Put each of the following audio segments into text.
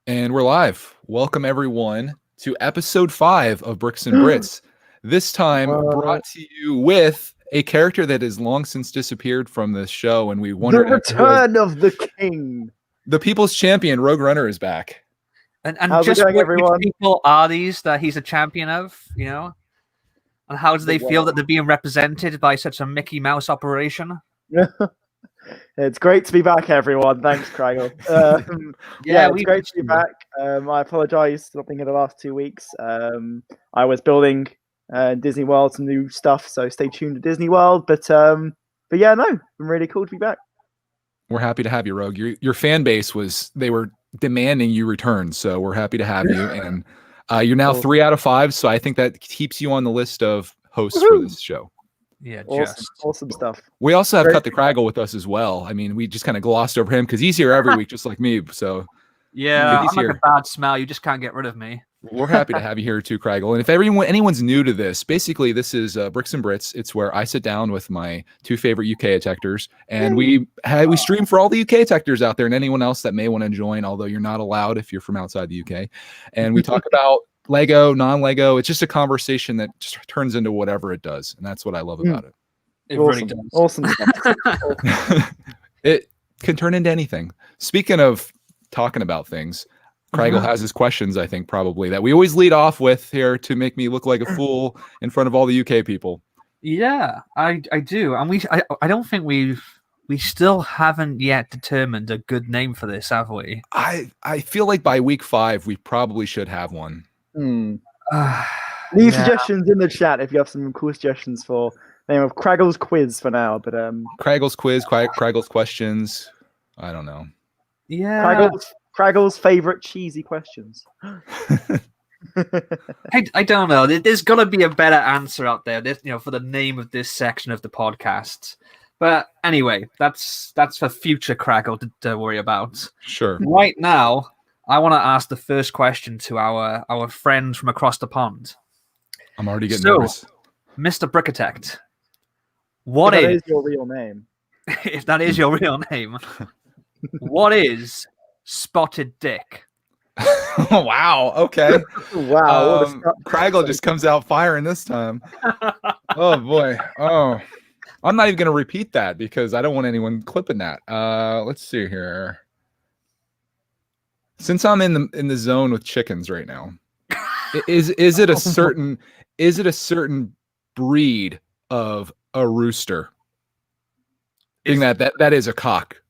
And we're live. Welcome, everyone, to episode 5 of Bricks and Brits. This time brought to you with a character that has long since disappeared from this show, and we wonder... The return of the king. The people's champion, Rogue Runner, is back. And How's just it going, what everyone? people are these that he's a champion of, you know? And how do they feel that they're being represented by such a Mickey Mouse operation? It's great to be back, everyone. Thanks, Kragle. It's great to be back. I apologize for not being here the last 2 weeks. I was building Disney World some new stuff, so stay tuned to Disney World. But I'm really cool to be back. We're happy to have you, Rogue. Your fan base they were demanding you return, so we're happy to have you. And you're now 3 out of 5, so I think that keeps you on the list of hosts for this show. Yeah, awesome stuff. We also have CutTheKragle with us as well. I mean, we just kind of glossed over him because he's here every week, just like me. So yeah, he's I'm like a bad smell. You just can't get rid of me. We're happy to have you here too, Kragle. And if anyone's new to this, basically this is Bricks and Brits. It's where I sit down with my 2 favorite UKitecters, and we stream for all the UKitecters out there and anyone else that may want to join, although you're not allowed if you're from outside the UK. And we talk about Lego, non-Lego. It's just a conversation that just turns into whatever it does, and that's what I love about it. It really does. Awesome stuff. It can turn into anything. Speaking of talking about things, Kragle has his questions, I think, probably, that we always lead off with here to make me look like a fool in front of all the UK people. Yeah, I do. And I don't think we still haven't yet determined a good name for this, have we? I feel like by week 5, we probably should have one. Leave suggestions in the chat if you have some cool suggestions for the name of Kragle's Quiz for now. But Kragle's Quiz, Kragle's Questions. I don't know. Yeah. Kraggle's favorite cheesy questions. I don't know. There's got to be a better answer out there, for the name of this section of the podcast. But anyway, that's for future Kragle to worry about. Sure. Right now, I want to ask the first question to our friend from across the pond. I'm already getting nervous. Mr. Brickitect, what is your real name? If that is your real name, what is Spotted Dick? Oh, wow. Okay. Wow. Kragle just comes out firing this time. Oh boy. Oh, I'm not even going to repeat that because I don't want anyone clipping that. Let's see here. Since I'm in the zone with chickens right now, is it a certain breed of a rooster? Being that is a cock.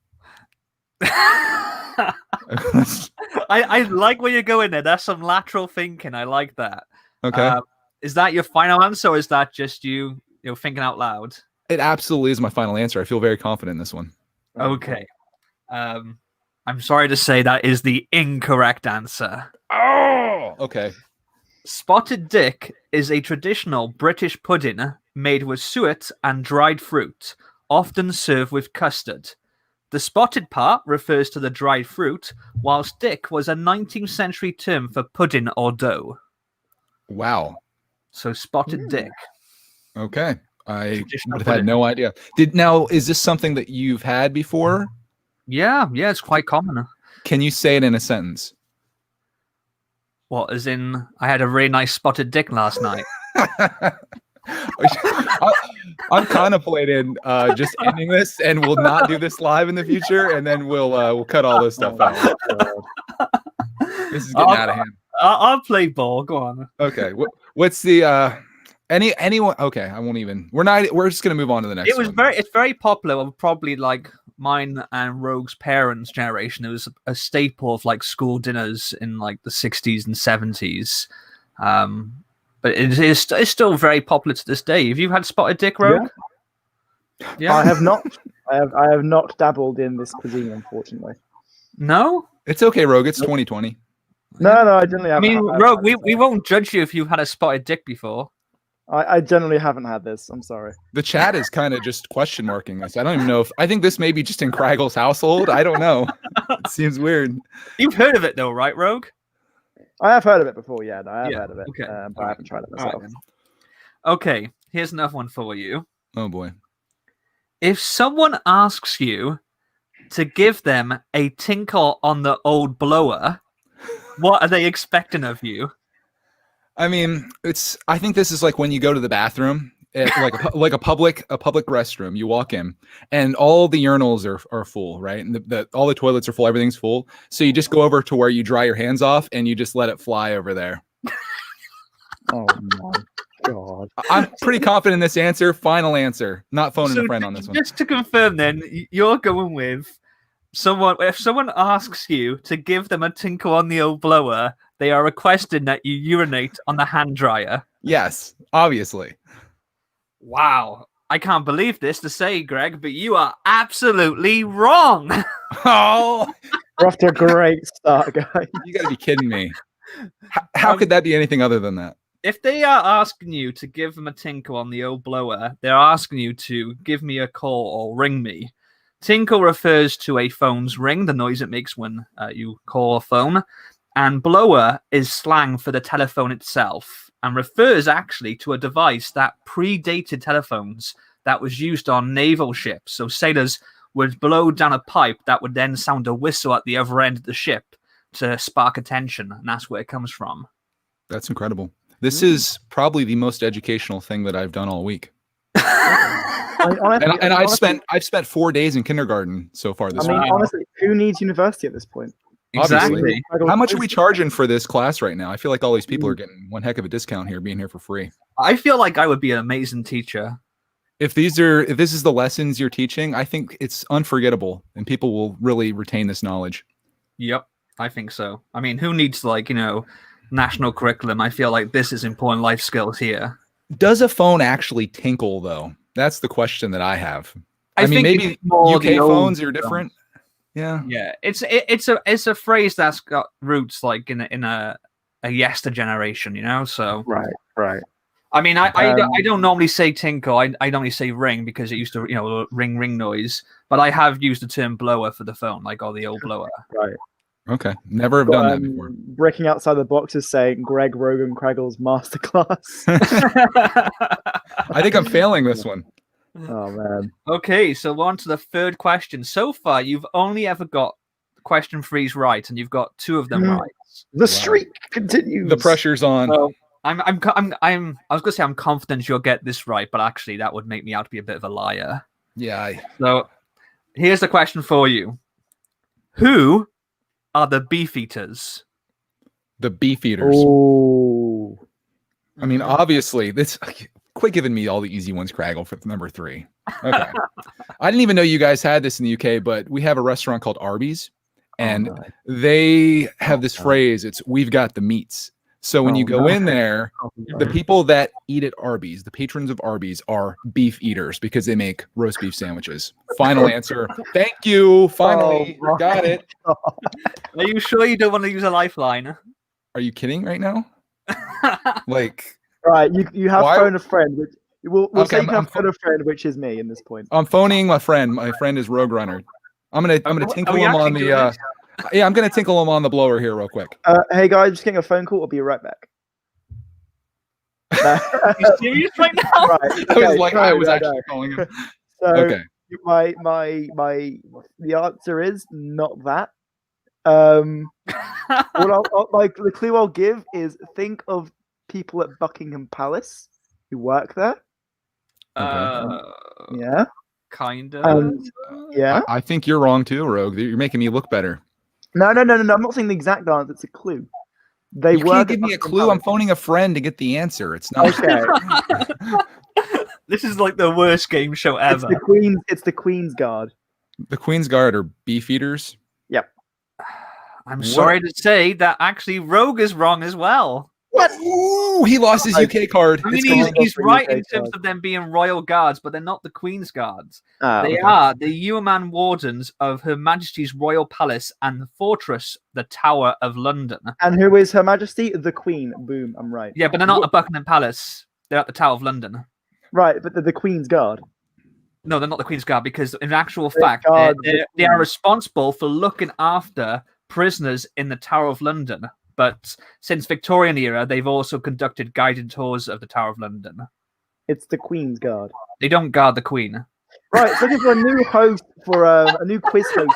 I like where you're going there. That's some lateral thinking. I like that. Okay. Is that your final answer, or is that just you thinking out loud? It absolutely is my final answer. I feel very confident in this one. Okay. I'm sorry to say that is the incorrect answer. Oh, okay. Spotted Dick is a traditional British pudding made with suet and dried fruit, often served with custard. The spotted part refers to the dried fruit, whilst dick was a 19th century term for pudding or dough. Wow. So spotted dick. Okay. I would have had no idea. Is this something that you've had before? Yeah, it's quite common. Can you say it in a sentence? What, as in, I had a really nice spotted dick last night? I'm contemplating just ending this, and we'll not do this live in the future, and then we'll cut all this stuff out. This is getting out of hand. I'll play ball. Go on. Okay. What's the anyone? Okay, I won't even. We're just gonna move on to the next. It's very popular. Probably like mine and Rogue's parents' generation. It was a staple of like school dinners in like the 60s and 70s. But it's still very popular to this day. Have you had spotted dick, Rogue? Yeah. I have not. I have not dabbled in this cuisine, unfortunately. No? It's okay, Rogue. It's 2020. No, I generally haven't. I mean, Rogue, we won't judge you if you've had a spotted dick before. I generally haven't had this. I'm sorry. The chat is kind of just question marking this. I don't even know I think this may be just in Kragle's household. I don't know. It seems weird. You've heard of it though, right, Rogue? I have heard of it before, yeah. I have heard of it, okay. But I haven't tried it myself. Right, okay, here's another one for you. Oh, boy. If someone asks you to give them a tinkle on the old blower, What are they expecting of you? I mean, I think this is like when you go to the bathroom, like a public restroom. You walk in, and all the urinals are full, right? And all the toilets are full. Everything's full. So you just go over to where you dry your hands off, and you just let it fly over there. Oh my god! I'm pretty confident in this answer. Final answer. Not phoning a friend on this one. Just to confirm, then you're going with someone. If someone asks you to give them a tinkle on the old blower, they are requesting that you urinate on the hand dryer. Yes, obviously. Wow. I can't believe this to say, Greg, but you are absolutely wrong. Oh, We're off to a great start, guys. you got to be kidding me. How could that be anything other than that? If they are asking you to give them a tinkle on the old blower, they're asking you to give me a call or ring me. Tinkle refers to a phone's ring, the noise it makes when you call a phone. And blower is slang for the telephone itself and refers actually to a device that predated telephones that was used on naval ships. So sailors would blow down a pipe that would then sound a whistle at the other end of the ship to spark attention. And that's where it comes from. That's incredible. This is probably the most educational thing that I've done all week. Honestly, I've spent 4 days in kindergarten so far this week. Honestly, who needs university at this point? Exactly. How much are we charging for this class right now? I feel like all these people are getting one heck of a discount here, being here for free. I feel like I would be an amazing teacher. If this is the lessons you're teaching, I think it's unforgettable, and people will really retain this knowledge. Yep, I think so. I mean, who needs national curriculum? I feel like this is important life skills here. Does a phone actually tinkle though? That's the question that I have. I mean, think maybe UK phones are different. Yeah. Yeah. It's a phrase that's got roots like in a yester generation, So right. I mean, I don't normally say tinkle. I normally say ring because it used to ring noise. But I have used the term blower for the phone, or the old blower. Right. Okay. Never have done that before. Breaking outside the box is saying Greg Rogan Kragle's masterclass. I think I'm failing this one. Oh man. Okay, so on to the third question. So far, you've only ever got question 3's right, and you've got 2 of them right. The streak continues. The pressure's on. So I was gonna say I'm confident you'll get this right, but actually that would make me out to be a bit of a liar. Yeah. So here's the question for you: who are the beefeaters? The beefeaters. Oh. I mean, obviously, quit giving me all the easy ones, Kragle, for number 3. Okay. I didn't even know you guys had this in the UK, but we have a restaurant called Arby's, and they have this phrase. It's "We've got the meats." So when you go in there, the people that eat at Arby's, the patrons of Arby's, are beef eaters because they make roast beef sandwiches. Final answer. Thank you. Finally, got it. Are you sure you don't want to use a lifeline? Are you kidding right now? Right, you have phoned a friend. Which we'll say you have phoned a friend, which is me in this point. I'm phoning my friend. My friend is Rogue Runner. I'm gonna tinkle him on the. Yeah, I'm gonna tinkle him on the blower here real quick. Hey guys, just getting a phone call. I'll be right back. Are you serious right now? Right. Okay, I was actually calling him. So Okay. The answer is not that. The clue I'll give is think of people at Buckingham Palace who work there. Yeah. Kind of. Yeah. I think you're wrong too, Rogue. You're making me look better. No. I'm not saying the exact answer. It's a clue. You can't give me a clue. I'm phoning a friend to get the answer. It's not. Okay. This is like the worst game show ever. It's the Queen's Guard. The Queen's Guard are beef eaters. Yep. I'm sorry to say that actually Rogue is wrong as well. What? Ooh, he lost his UK card. I mean, he's right in terms of them being royal guards, but they're not the Queen's Guards. They are the Yeoman Wardens of Her Majesty's Royal Palace and the Fortress, the Tower of London. And who is Her Majesty? The Queen. Boom, I'm right. Yeah, but they're not at Buckingham Palace. They're at the Tower of London. Right, but they're the Queen's Guard. No, they're not the Queen's Guard because, in actual fact, they are responsible for looking after prisoners in the Tower of London. But since Victorian era, they've also conducted guided tours of the Tower of London. It's the Queen's Guard. They don't guard the Queen. Right, looking for a new host for a new quiz host.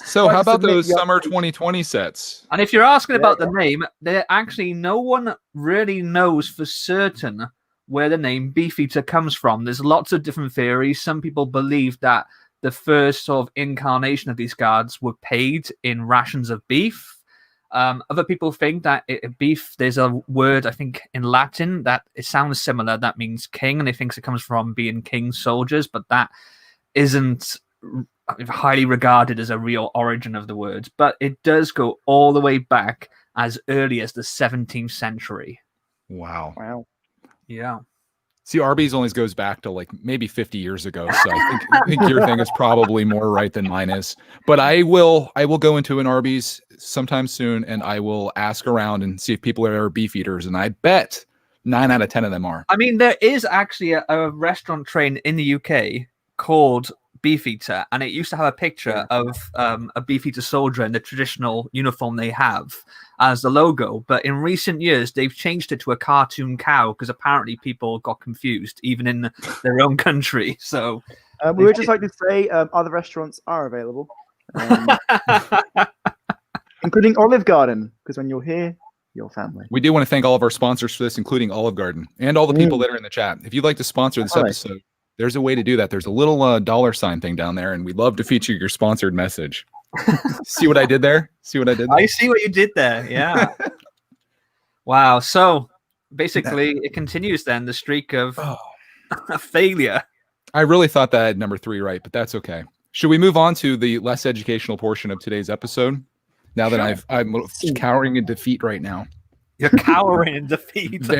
So how about submit those the summer update. 2020 sets? And if you're asking Yeah, about the name, there actually no one really knows for certain where the name Beefeater comes from. There's lots of different theories. Some people believe that the first sort of incarnation of these guards were paid in rations of beef. Other people think that beef, there's a word, I think, in Latin that it sounds similar. That means king, and they think it comes from being king soldiers, but that isn't highly regarded as a real origin of the words. But it does go all the way back as early as the 17th century. Wow. Wow. Yeah. See, Arby's only goes back to like maybe 50 years ago. So I think your thing is probably more right than mine is. But I will go into an Arby's sometime soon and I will ask around and see if people are beef eaters. And I bet 9 out of 10 of them are. I mean, there is actually a restaurant chain in the UK called Beefeater, and it used to have a picture of a Beefeater soldier in the traditional uniform they have as the logo. But in recent years, they've changed it to a cartoon cow because apparently people got confused, even in their own country. So we would just like to say other restaurants are available, including Olive Garden, because when you're here, your family. We do want to thank all of our sponsors for this, including Olive Garden and all the people that are in the chat. If you'd like to sponsor this episode, there's a way to do that. There's a little $sign thing down there, and we'd love to feature your sponsored message. See what I did there? See what I did there? I see what you did there. Yeah. Wow. So basically, it continues then the streak of failure. I really thought that I had number 3 right, but that's okay. Should we move on to the less educational portion of today's episode? Now that I'm cowering in defeat right now. You're cowering in defeat.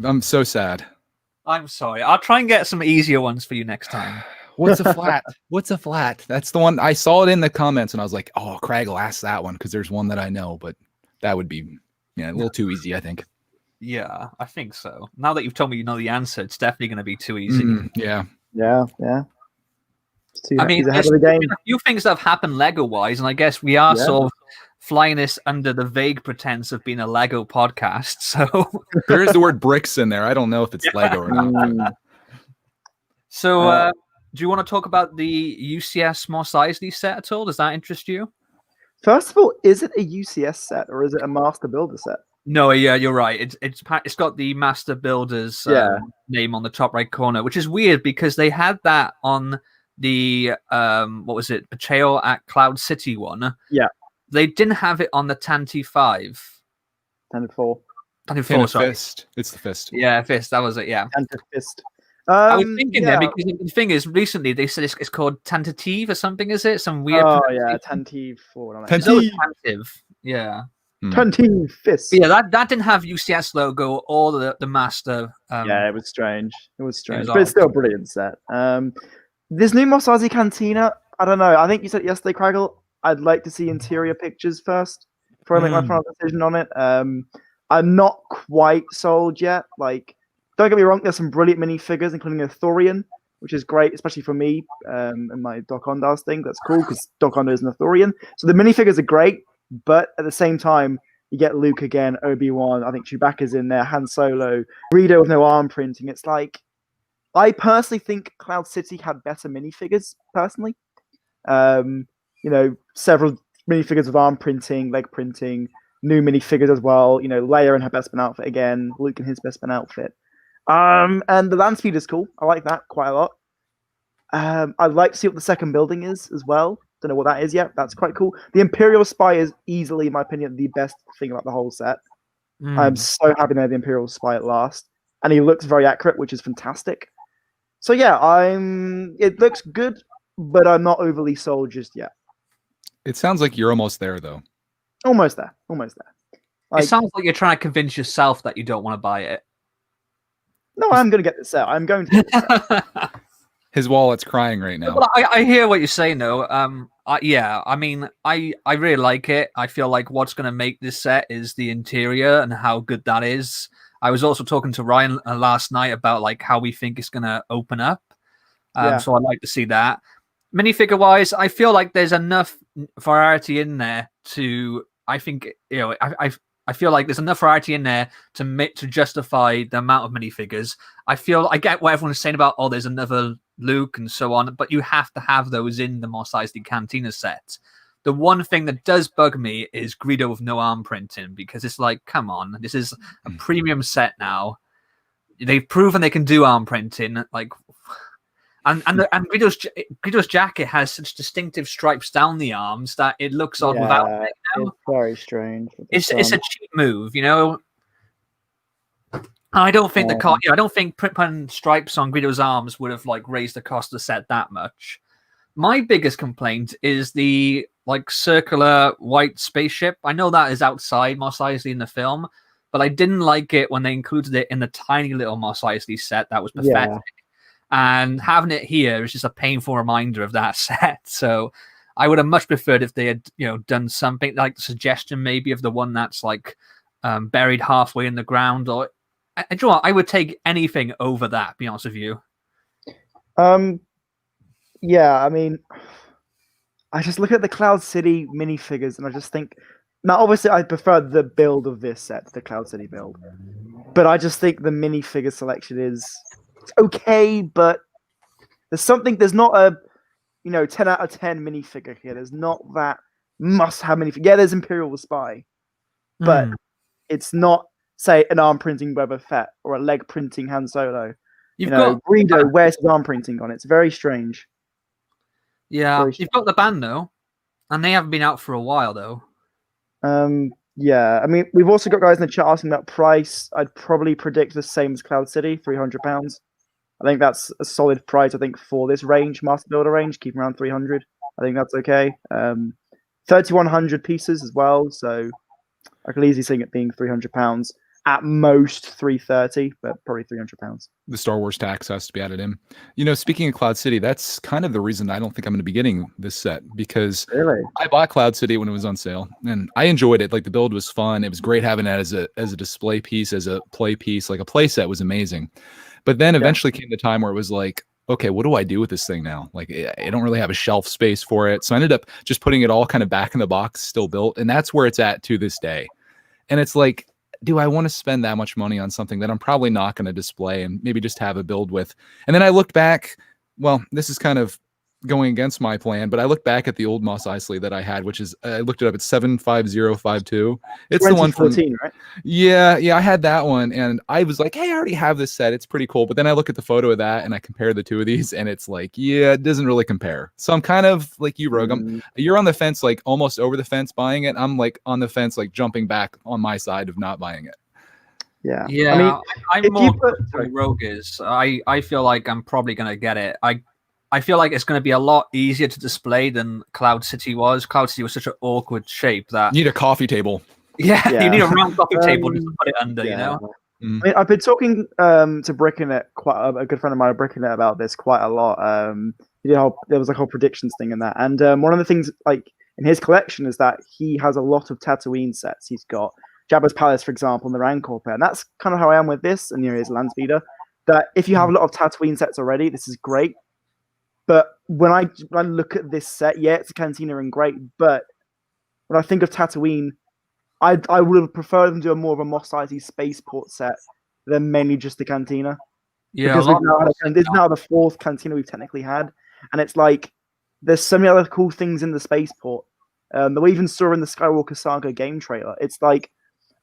I'm so sad. I'm sorry. I'll try and get some easier ones for you next time. What's a flat? What's a flat? That's the one. I saw it in the comments and I was like, oh, Kragle, ask that one because there's one that I know, but that would be a little too easy, I think. Yeah, I think so. Now that you've told me you know the answer, it's definitely going to be too easy. Yeah. I mean, there's a few things that have happened Lego-wise, and I guess we are sort of flying this under the vague pretense of being a Lego podcast. So there is the word bricks in there. I don't know if it's Lego or not. So do you want to talk about the UCS Mos Eisley set at all? Does that interest you? First of all, is it a UCS set or is it a Master Builder set? No, yeah, you're right. It's got the Master Builder's name on the top right corner, which is weird because they had that on the what was it, Betrayal at Cloud City one. Yeah. They didn't have it on the Tanty 5. Tanty 4. Tanty 4, sorry. Fist. It's the Fist. Yeah, Fist. That was it, yeah. Tanty Fist. I was thinking there because the thing is, recently they said it's called Tentative or something, is it? Some weird... Oh, yeah, Tantive 4. Tantive. Yeah. Tantive Fist. But yeah, that didn't have UCS logo or the Master. Yeah, it was strange. It was strange. It was but it's still a brilliant set. This new Mos Eisley Cantina, I don't know. I think you said yesterday, Kragle, I'd like to see interior pictures first before I make my final decision on it. I'm not quite sold yet. Like, don't get me wrong, there's some brilliant minifigures, including a Thorian, which is great, especially for me and my Doc Ondas thing. That's cool because Doc Onda is an Thorian. So the minifigures are great, but at the same time, you get Luke again, Obi-Wan, I think Chewbacca's in there, Han Solo, Greedo with no arm printing. It's like, I personally think Cloud City had better minifigures, personally. Several minifigures with arm printing, leg printing, new minifigures as well. Leia in her Bespin outfit again, Luke in his Bespin outfit. And the land speed is cool. I like that quite a lot. I'd like to see what the second building is as well. Don't know what that is yet. That's quite cool. The Imperial Spy is easily, in my opinion, the best thing about the whole set. I'm so happy they had the Imperial Spy at last. And he looks very accurate, which is fantastic. So yeah, it looks good, but I'm not overly sold just yet. It sounds like you're almost there, though. Almost there. It sounds like you're trying to convince yourself that you don't want to buy it. No, I'm going to get this out. I'm going to get this out. His wallet's crying right now. Well, I hear what you're saying, though. I mean, I really like it. I feel like what's going to make this set is the interior and how good that is. I was also talking to Ryan last night about like how we think it's going to open up. So I'd like to see that. Minifigure wise, I feel like there's enough variety in there to. I think I feel like there's enough variety in there to justify the amount of minifigures. I get what everyone's saying about there's another Luke and so on, but you have to have those in the Mos Eisley Cantina set. The one thing that does bug me is Greedo with no arm printing, because it's like, come on, this is a premium set now. They've proven they can do arm printing, like, and Greedo's jacket has such distinctive stripes down the arms that it looks odd without it. It's very strange. It's a cheap move, you know. I don't think I don't think putting stripes on Greedo's arms would have like raised the cost of the set that much. My biggest complaint is the like circular white spaceship. I know that is outside Mos Eisley in the film, but I didn't like it when they included it in the tiny little Mos Eisley set. That was pathetic. Yeah. And having it here is just a painful reminder of that set. So I would have much preferred if they had, done something like the suggestion maybe of the one that's like buried halfway in the ground. Or you know what, I would take anything over that, to be honest with you. Yeah, I mean, I just look at the Cloud City minifigures and I just think, now obviously I prefer the build of this set to the Cloud City build, but I just think the minifigure selection is okay, but there's not a 10 out of 10 minifigure here. There's not that must-have minifigure. Yeah, there's Imperial Spy, but it's not, say, an arm printing Boba Fett or a leg printing Han Solo. You've got Greedo, where's his arm printing on? It's very strange. Yeah, you've got the band though, and they haven't been out for a while though. Yeah, I mean, we've also got guys in the chat asking about price. I'd probably predict the same as Cloud City, £300. I think that's a solid price. I think for this range, Master Builder range, keep around 300. I think that's okay. 3,100 pieces as well, so I could easily see it being £300. At most 330, but probably £300. The Star Wars tax has to be added in. Speaking of Cloud City, that's kind of the reason I don't think I'm going to be getting this set, because I bought Cloud City when it was on sale and I enjoyed it. Like, the build was fun. It was great having it as a display piece, as a play piece. Like, a play set was amazing. But then eventually came the time where it was like, okay, what do I do with this thing now? Like, I don't really have a shelf space for it. So I ended up just putting it all kind of back in the box, still built. And that's where it's at to this day. And it's like, do I want to spend that much money on something that I'm probably not going to display and maybe just have a build with? And then I looked back, well, this is kind of going against my plan, but I looked back at the old Mos Eisley that I had, which is, I looked it up, it's 75052. It's the one from, right? Yeah, I had that one, and I was like, hey, I already have this set, it's pretty cool. But then I look at the photo of that and I compare the two of these, and it's like, yeah, it doesn't really compare. So I'm kind of like you, Rogue. You're on the fence, like almost over the fence buying it. I'm like on the fence, like jumping back on my side of not buying it. Yeah. I mean, I'm more Rogue is. I feel like I'm probably gonna get it. I feel like it's going to be a lot easier to display than Cloud City was. Cloud City was such an awkward shape that you need a coffee table. Yeah, you need a round coffee table just to put it under. I mean, I've been talking to Brickitect, a good friend of mine, Brickitect, about this quite a lot. There was a whole predictions thing in that, and one of the things like in his collection is that he has a lot of Tatooine sets. He's got Jabba's Palace, for example, and the Rancor pair, and that's kind of how I am with this. And his Landspeeder. That if you have a lot of Tatooine sets already, this is great. But when I look at this set, yeah, it's a Cantina and great. But when I think of Tatooine, I would have preferred them to do more of a Mos Eisley spaceport set than mainly just the Cantina. Yeah, because this is now the fourth Cantina we've technically had, and it's like there's so many other cool things in the spaceport that we even saw in the Skywalker Saga game trailer. It's like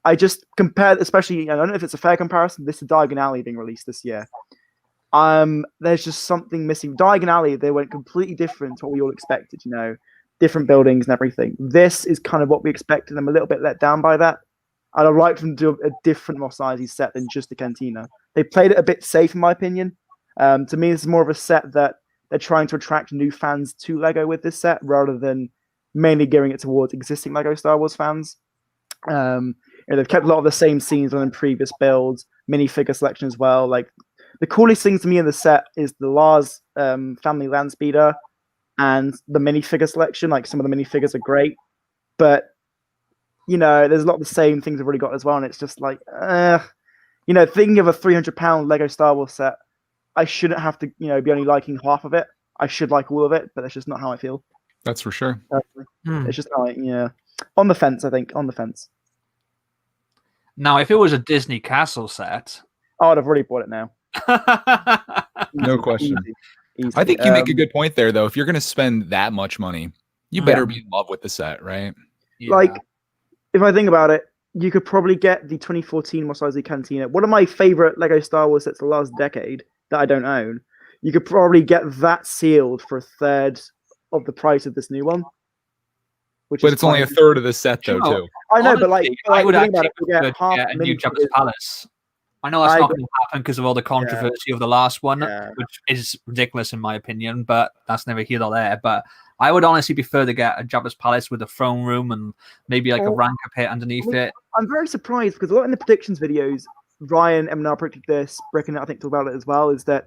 I just compared, especially I don't know if it's a fair comparison. This is Diagon Alley being released this year. There's just something missing. Diagon Alley, they went completely different to what we all expected, different buildings and everything. This is kind of what we expected. I'm a little bit let down by that. I'd have liked them to do a different Mos Eisley set than just the Cantina. They played it a bit safe, in my opinion. To me, this is more of a set that they're trying to attract new fans to LEGO with this set, rather than mainly gearing it towards existing LEGO Star Wars fans. They've kept a lot of the same scenes on in previous builds, minifigure selection as well. Like, the coolest thing to me in the set is the Lars family Landspeeder and the minifigure selection. Like, some of the minifigures are great, but there's a lot of the same things I've already got as well, and it's just like, thinking of a £300 Lego Star Wars set, I shouldn't have to, be only liking half of it. I should like all of it, but that's just not how I feel. That's for sure. It's just how on the fence. I think on the fence. Now, if it was a Disney Castle set, I'd have already bought it now. No question. Easy. I think you make a good point there, though. If you're going to spend that much money, You better be in love with the set, right? Yeah. Like, if I think about it, you could probably get the 2014 Mos Eisley Cantina, one of my favorite Lego Star Wars sets the last decade that I don't own. You could probably get that sealed for a third of the price of this new one. But it's only a third of the set, though, Sure. too. I know, but like, I would think about actually it, we get prefer to half get a new minifigures. Jabba's Palace. I know that's I not agree. going to happen because of all the controversy of the last one, Yeah. which is ridiculous in my opinion, but that's never here nor there. But I would honestly prefer to get a Jabba's Palace with a throne room and maybe like a Well, Rancor pit underneath it. I'm very surprised because a lot in the predictions videos, Ryan, M&R predicted this, Brick and I think talked about it as well, is that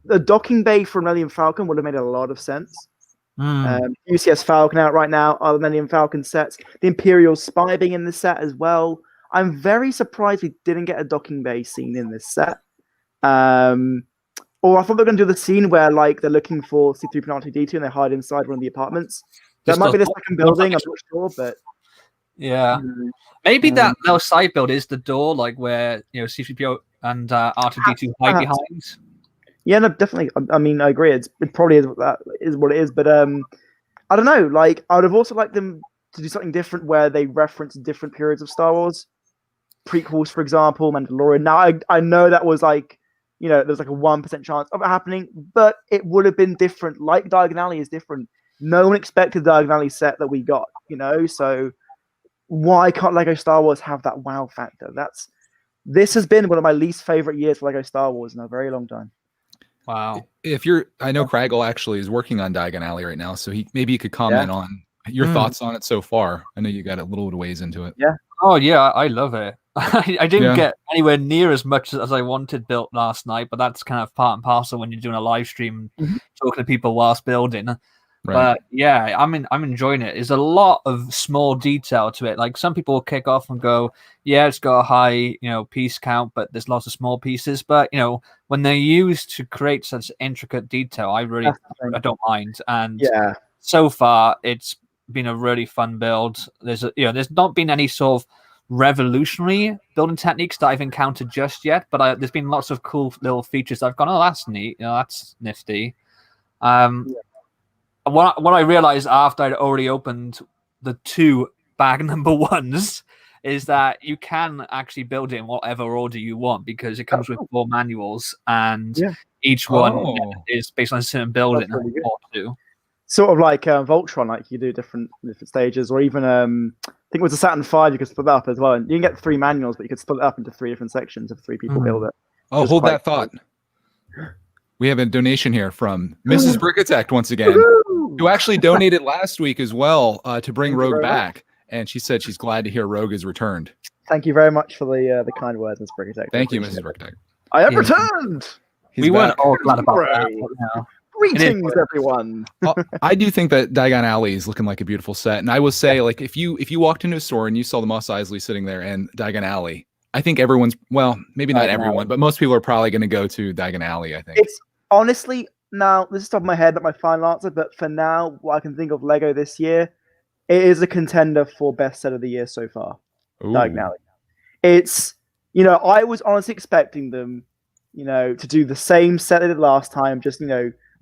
the docking bay for Millennium Falcon would have made a lot of sense. UCS Falcon out right now, other Millennium Falcon sets. The Imperial Spy being in this set as well. I'm very surprised we didn't get a docking bay scene in this set. Or I thought they were going to do the scene where like they're looking for C3PO and R2-D2 and they hide inside one of the apartments. That might be the second building, I'm not sure, but yeah, maybe that little side build is the door, like where C3PO and R2-D2 hide behind. Yeah, no, definitely. I mean, I agree. It probably is what it is, but I don't know. Like, I would have also liked them to do something different where they reference different periods of Star Wars, prequels, for example, Mandalorian. Now, I know that was like, there's like a 1% chance of it happening, but it would have been different. Like Diagon Alley is different. No one expected the Diagon Alley set that we got, So why can't Lego Star Wars have that wow factor? This has been one of my least favorite years for Lego Star Wars in a very long time. Wow. I know Kragle actually is working on Diagon Alley right now, so maybe he could comment on your thoughts on it so far. I know you got a little ways into it. Yeah. Oh yeah, I love it. I didn't get anywhere near as much as I wanted built last night, but that's kind of part and parcel when you're doing a live stream, talking to people whilst building. Right. But yeah, I'm enjoying it. There's a lot of small detail to it. Like some people will kick off and go, "Yeah, it's got a high, piece count, but there's lots of small pieces." But when they're used to create such intricate detail, I don't mind. And so far, it's been a really fun build. There's not been any sort of revolutionary building techniques that I've encountered just yet, but there's been lots of cool little features I've gone, oh, that's neat. That's nifty. What I realized after I'd already opened the 2 bag number 1s is that you can actually build it in whatever order you want because it comes with 4 manuals and each one is based on a certain building. Really sort of like Voltron, like you do different stages, or even I think it was a Saturn V, you could split it up as well. And you can get 3 manuals, but you could split it up into 3 different sections if 3 people build it. Oh, hold that thought. We have a donation here from Mrs. Brickitect once again, who actually donated last week as well to bring Rogue back. And she said she's glad to hear Rogue is returned. Thank you very much for the kind words, Mrs. Brickitect. Thank you, Mrs. Brickitect. I have returned. We weren't all glad about that. Greetings, everyone. I do think that Diagon Alley is looking like a beautiful set. And I will say, like, if you walked into a store and you saw the Mos Eisley sitting there and Diagon Alley, I think everyone's, well, maybe not everyone, but most people are probably going to go to Diagon Alley, I think. It's honestly, now, this is top of my head, not my final answer, but for now, what I can think of Lego this year, it is a contender for best set of the year so far. Diagon Alley. It's, I was honestly expecting them, to do the same set they did last time, just,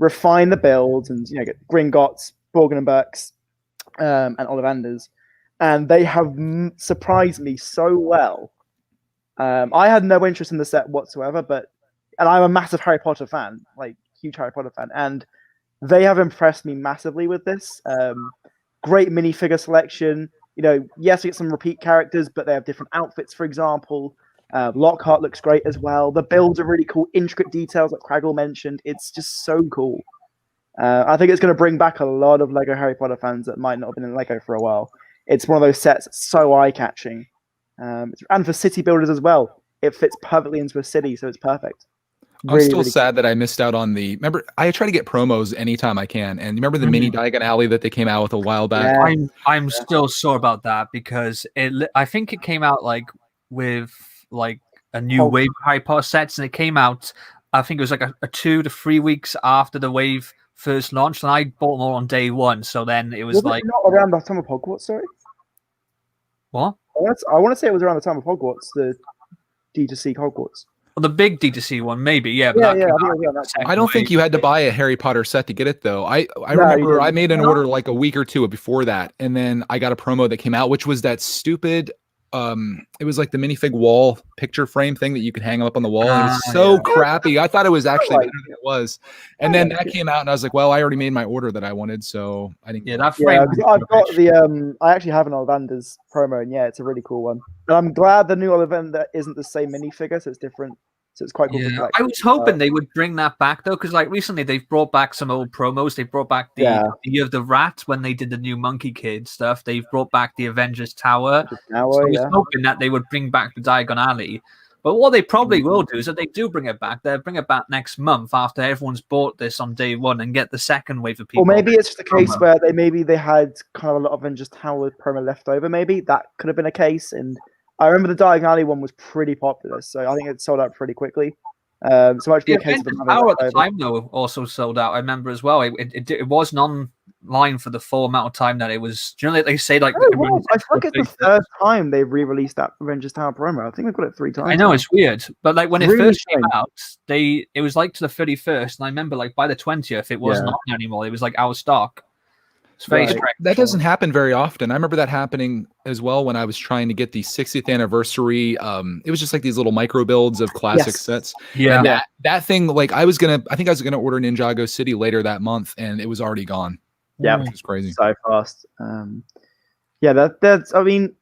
refine the builds and, get Gringotts, Borgen and Burks, and Ollivanders. And they have surprised me so well. I had no interest in the set whatsoever, and I'm a massive Harry Potter fan, like huge Harry Potter fan, and they have impressed me massively with this. Great minifigure selection. Yes, we get some repeat characters, but they have different outfits, for example. Lockhart looks great as well. The builds are really cool, intricate details like Kragle mentioned. It's just so cool. I think it's going to bring back a lot of Lego Harry Potter fans that might not have been in Lego for a while. It's one of those sets that's so eye-catching. And for city builders as well. It fits perfectly into a city, so it's perfect. I'm still sad that I missed out on remember, I try to get promos anytime I can. And remember the mini Diagon Alley that they came out with a while back? Yeah. I'm still sore about that because I think it came out with a new wave of Harry Potter sets, and it came out, I think it was like a 2 to 3 weeks after the wave first launched, and I bought them all on day 1. So then it was like... not around the time of Hogwarts, sorry? What? I want to say it was around the time of Hogwarts, the D2C Hogwarts. the big D2C one, maybe, yeah. But Yeah, that yeah, came I think out it was on that second I don't think wave. you had to buy a Harry Potter set to get it though. I No, you remember I didn't. made an order like a week or two before that, and then I got a promo that came out, which was that stupid. It was like the minifig wall picture frame thing that you could hang up on the wall, and it was so Yeah. crappy. I thought it was actually like better than it was, and then that came out, and I was like, well, I already made my order that I wanted, so I didn't. Yeah, Get it. that frame. Yeah, because I've got the I actually have an Ollivander's promo, and yeah, it's a really cool one. And I'm glad the new Ollivander isn't the same minifigure, so it's different. So it's quite cool. Yeah, for I was hoping they would bring that back though, because like recently they've brought back some old promos. They brought back the Year of the Rat when they did the new Monkey Kid stuff. They've brought back the Avengers Tower. So I was hoping that they would bring back the Diagon Alley. But what they probably will do is that they do bring it back. They'll bring it back next month after everyone's bought this on day one and get the second wave of people. Or maybe it's just a case where they had kind of a lot of Avengers Tower promo left over. Maybe that could have been a case. And I remember the Diagon Alley one was pretty popular, so I think it sold out pretty quickly. So much be a case of them Power at the time though also sold out. I remember as well. It wasn't online for the full amount of time that it was. Generally, they say like. I feel like it's the third time they've re-released that Avengers Tower promo. I think they've got it 3 times. I know it's weird, but like when it Really first came out, it was like to the 31st, and I remember like by the 20th, it wasn't on anymore. It was like out of stock. It's very strange. That doesn't happen very often. I remember that happening as well when I was trying to get the 60th anniversary. It was just like these little micro builds of classic sets. Yeah. And that thing, like I think I was gonna order Ninjago City later that month, and it was already gone. Yeah, which is crazy. So fast. Yeah, that's. I mean,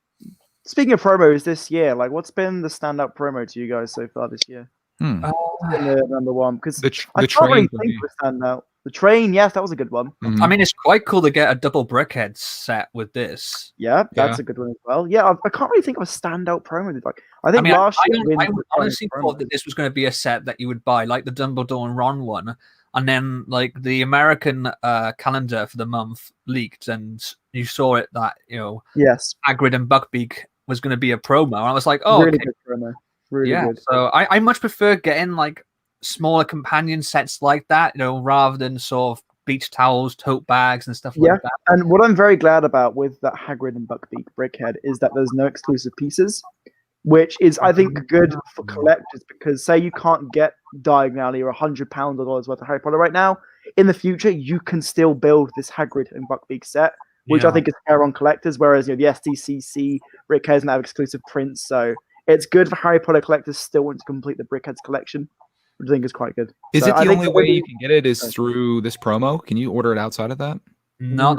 speaking of promos this year, like, what's been the standout promo to you guys so far this year? The number one, because I can't really think of a standout. The train, yes, that was a good one. Mm-hmm. I mean, it's quite cool to get a double Brickhead set with this. Yeah, that's a good one as well. Yeah, I can't really think of a standout promo. Like, I think last year, I honestly thought that this was going to be a set that you would buy, like the Dumbledore and Ron one, and then like the American calendar for the month leaked, and you saw it that Hagrid and Buckbeak was going to be a promo, and I was like, oh, really good promo, really good. So I much prefer getting like smaller companion sets like that, rather than sort of beach towels, tote bags, and stuff like that. And what I'm very glad about with that Hagrid and Buckbeak Brickhead is that there's no exclusive pieces, which is, I think, good for collectors, because say you can't get Diagon Alley or £100 or dollars worth of Harry Potter right now, in the future you can still build this Hagrid and Buckbeak set, which I think is fair on collectors, whereas the SDCC Brickheads doesn't have exclusive prints, so it's good for Harry Potter collectors still want to complete the Brickheads collection, which I think is quite good. Is it the only way you can get it is through this promo? Can you order it outside of that? No,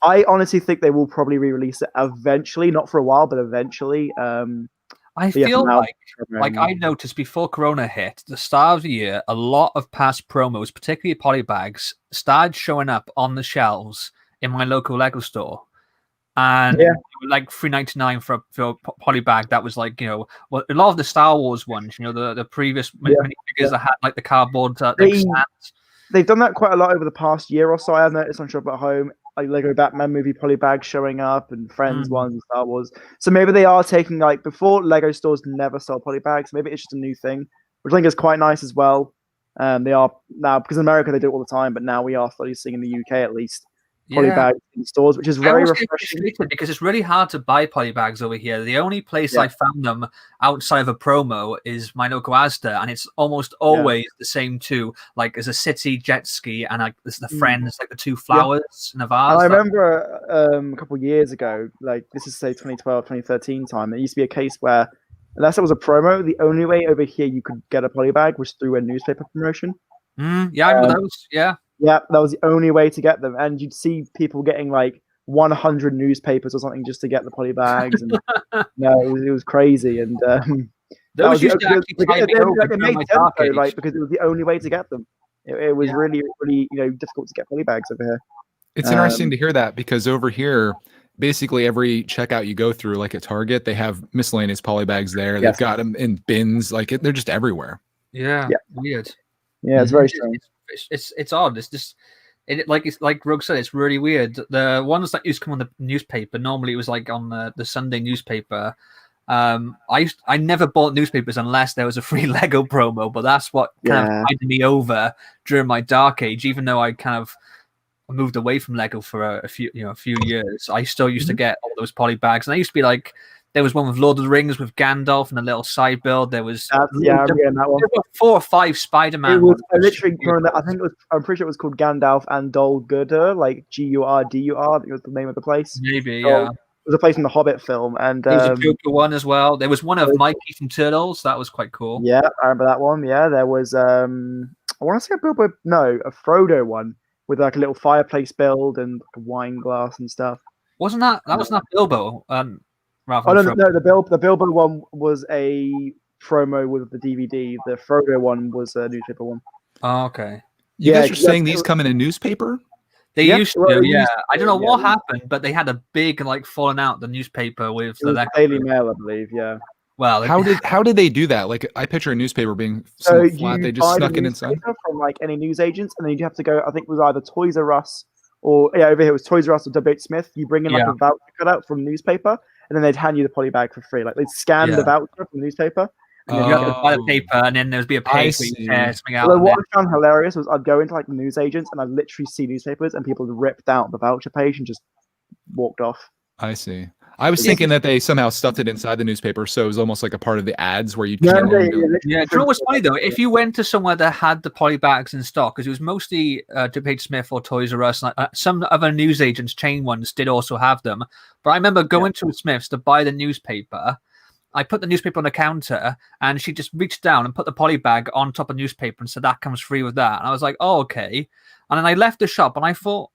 I honestly think they will probably re-release it eventually, not for a while, but eventually. I feel like I noticed before Corona hit, the start of the year, a lot of past promos, particularly polybags, started showing up on the shelves in my local Lego store. And like $3.99 for a polybag that was like, a lot of the Star Wars ones, the previous minifigures that had like the cardboard stands. They've done that quite a lot over the past year or so. I've noticed on Shop at Home, like Lego Batman movie polybags showing up and Friends ones and Star Wars. So maybe they are taking, like, before Lego stores never sold polybags. Maybe it's just a new thing, which I think is quite nice as well. They are now, because in America they do it all the time, but now we are slowly seeing in the UK at least polybags in stores, which is very refreshing. Because it's really hard to buy polybags over here. The only place I found them outside of a promo is my local Asda, and it's almost always the same two. Like there's a city jet ski, and like there's the Friends, like the two flowers in a vase. And I remember a couple of years ago, like this is say 2012, 2013 time. There used to be a case where, unless it was a promo, the only way over here you could get a polybag was through a newspaper promotion. I remember those. Yeah, that was the only way to get them, and you'd see people getting like 100 newspapers or something just to get the polybags. And it was crazy. And those used to actually tie me over it made sense though, like, because it was the only way to get them. It was really, really, difficult to get polybags over here. It's interesting to hear that, because over here, basically every checkout you go through, like at Target, they have miscellaneous polybags there. They've got them in bins, like they're just everywhere. Yeah. Weird. Yeah, it's very strange. It's odd. It's just like Rogue said, it's really weird. The ones that used to come on the newspaper, normally it was like on the Sunday newspaper. I never bought newspapers unless there was a free Lego promo, but that's what kind of guided me over during my dark age. Even though I kind of moved away from Lego for a few years, I still used to get all those poly bags, and they used to be like There was one with Lord of the Rings with Gandalf and a little side build. There was I'm getting that one. there were 4 or 5 Spider-Man. It was literally. I think it was. I'm pretty sure it was called Gandalf and Dolgurdur, like Gurdur. I think it was the name of the place. Maybe, So, yeah. It was a place from the Hobbit film, and There was a Joker one as well. There was one of Mikey from Turtles. That was quite cool. yeah, I remember that one. Yeah, there was. I want to say a Frodo one with like a little fireplace build and like a wine glass and stuff. Wasn't that was not Bilbo? Rather Oh no, than no, the Bilbo one was a promo with the DVD. The Frodo one was a newspaper one. Oh, okay. You Yeah, guys are saying yeah, these come in a newspaper? They Yeah, used well, to, they yeah. used I don't know to, what yeah. happened, but they had a big falling out the newspaper with It was the Daily Mail, I believe. Yeah. well, How did they do that? Like I picture a newspaper being So somewhat you flat. They just buy the snuck it inside. newspaper from like any newsagents, and then you have to go. I think it was either Toys R Us or over here it was Toys R Us or WH Smith. You bring in like Yeah. a voucher cutout from newspaper, and then they'd hand you the poly bag for free. Like they'd scan the Yeah. voucher from the newspaper, and then you have to buy the Oh. paper, and then there'd be a page where you see. tear something out. Although and what then- I found hilarious was I'd go into like the newsagents and I'd literally see newspapers and people had ripped out the voucher page and just walked off. I see. I was Yeah. thinking that they somehow stuffed it inside the newspaper, so it was almost like a part of the ads where you No, can't. they even go- literally Yeah, do you know what's funny though? If you went to somewhere that had the poly bags in stock, because it was mostly WH Smith or Toys R Us, and some other newsagents, chain ones, did also have them. But I remember going to Smith's to buy the newspaper. I put the newspaper on the counter, and she just reached down and put the poly bag on top of the newspaper and said that comes free with that. And I was like, oh, okay. And then I left the shop, and I thought,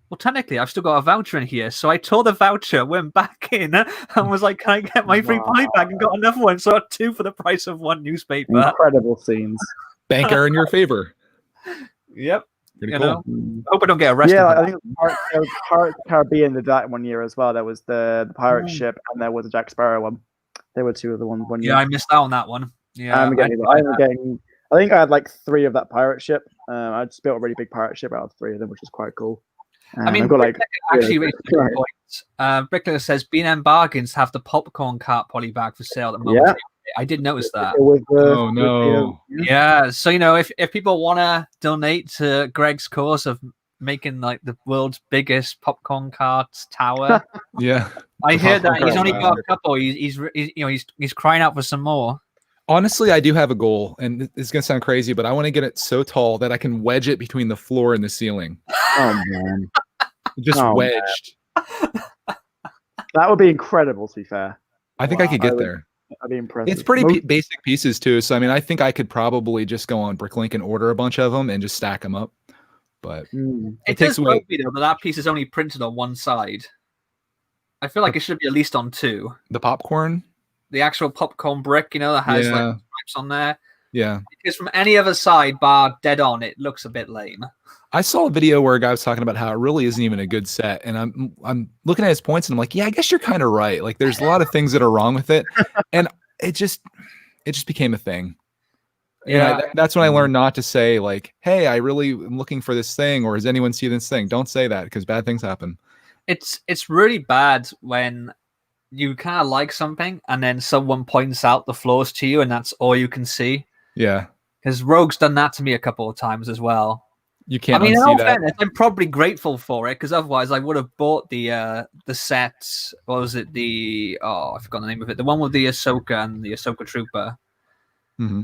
well, technically, I've still got a voucher in here. So I tore the voucher, went back in, and was like, can I get my free poly bag? And got another one. So I got 2 for the price of 1 newspaper. incredible scenes. Bank error in your favor. Yep. Pretty You cool. know? Hope I don't get arrested. Yeah, for I that. think Pirates of the Caribbean did that one year as well. There was the pirate ship, and there was a Jack Sparrow one. There were 2 of the ones one year. Yeah, I missed out on that one. Yeah, I'm getting. I think I had like 3 of that pirate ship. I just built a really big pirate ship out of 3 of them, which is quite cool. I mean, I've got like Brickitek actually raises a good right. point. Brickler says B&M Bargains have the popcorn cart poly bag for sale at the moment. Yeah. I did notice that. with the, Oh, no. Yeah, so you know, if people want to donate to Greg's cause of making like the world's biggest popcorn cart tower, Yeah. I The hear that popcorn he's only cart, got wow. a couple. He's crying out for some more. Honestly, I do have a goal, and it's gonna sound crazy, but I want to get it so tall that I can wedge it between the floor and the ceiling. Oh man, Just Oh, man. wedged. that would be incredible. To be fair, I think I Wow, could I get would- there. that'd be impressive. It's pretty Most- basic pieces too, so I mean, I think I could probably just go on Bricklink and order a bunch of them and just stack them up. But Mm. It takes does away- work me though that piece is only printed on one side. I feel like it should be at least on 2. the popcorn, The actual popcorn brick, you know, that has like yeah, stripes on there. yeah. Because from any other side, bar dead on, it looks a bit lame. I saw a video where a guy was talking about how it really isn't even a good set, and I'm looking at his points and I'm like, yeah, I guess you're kind of right. Like, there's a lot of things that are wrong with it, and it just became a thing. Yeah, that's when I learned not to say like, hey, I really am looking for this thing, or does anyone see this thing? Don't say that because bad things happen. It's really bad when you kind of like something and then someone points out the flaws to you and that's all you can see. Yeah, Because Rogue's done that to me a couple of times as well. you can't I mean, in unsee all that. fairness, I'm probably grateful for it because otherwise I would have bought the sets. What was it? I forgot the name of it. The one with the Ahsoka and the Ahsoka Trooper. hmm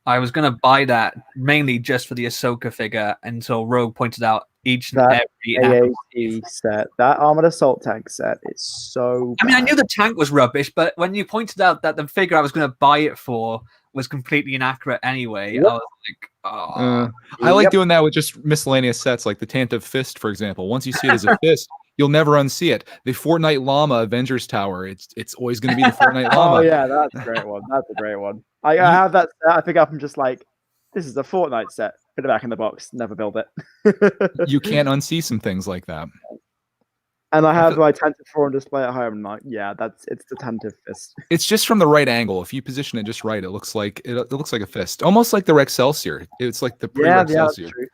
I was gonna buy that mainly just for the Ahsoka figure until Rogue pointed out each and That every. AAC set, that armored assault tank set, is so. I mean, I bad. knew the tank was rubbish, but when you pointed out that the figure I was going to buy it for was completely inaccurate anyway, Yep. I was like, oh. I like Yep. doing that with just miscellaneous sets, like the Tantive Fist, for example. Once you see it as a fist, you'll never unsee it. The Fortnite Llama Avengers Tower, it's always going to be the Fortnite Llama. Oh yeah, that's a great one. That's a great one. I have that set. I pick up and just like, this is a Fortnite set. Put it back in the box. Never build it. You can't unsee some things like that. And I have my Tantive 4 on display at home. And like, yeah, it's the Tantive Fist. It's just from the right angle. If you position it just right, it looks like it looks like a fist, almost like the Rexcelsior. It's like the Yeah, that's pre-Rexcelsior. true.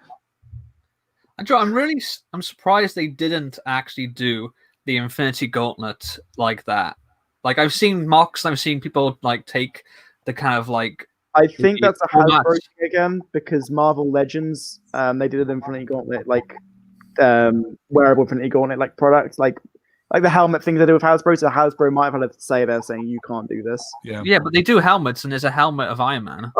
And Joe, I'm surprised they didn't actually do the Infinity Gauntlet like that. Like I've seen mocks, I've seen people like take the kind of like. I think that's a Too much. Hasbro thing again because Marvel Legends, they did an Infinity Gauntlet like wearable Infinity Gauntlet like products. Like like the helmet things they do with Hasbro. So Hasbro might have had to say they're saying you can't do this. Yeah, but they do helmets, and there's a helmet of Iron Man.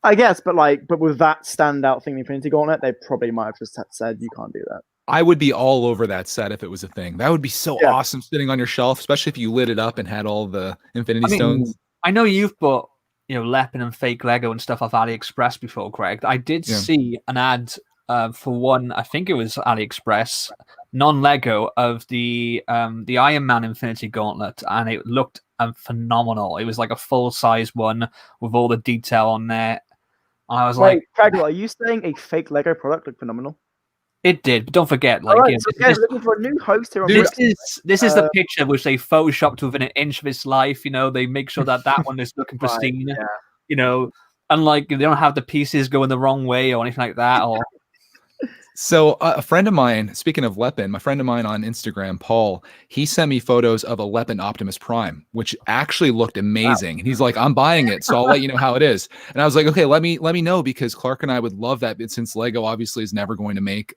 I guess, but with that standout thing, the Infinity Gauntlet, they probably might have just said you can't do that. I would be all over that set if it was a thing. That would be so awesome sitting on your shelf, especially if you lit it up and had all the Infinity Stones. I know you've bought, Lepin and fake Lego and stuff off AliExpress before, Craig. I did see an ad for one, I think it was AliExpress, non-Lego, of the Iron Man Infinity Gauntlet, and it looked phenomenal. It was like a full-size one with all the detail on there. I was like, Kragle, are you saying a fake Lego product looked phenomenal? It did, but don't forget, looking for a new host here. This is the picture which they photoshopped within an inch of its life. They make sure that one is looking pristine. Unlike they don't have the pieces going the wrong way or anything like that. Or So a friend of mine, speaking of Lepin, my friend of mine on Instagram, Paul, he sent me photos of a Lepin Optimus Prime, which actually looked amazing. And he's like, I'm buying it, so I'll let you know how it is. And I was like, okay, let me know, because Clark and I would love that, since Lego obviously is never going to make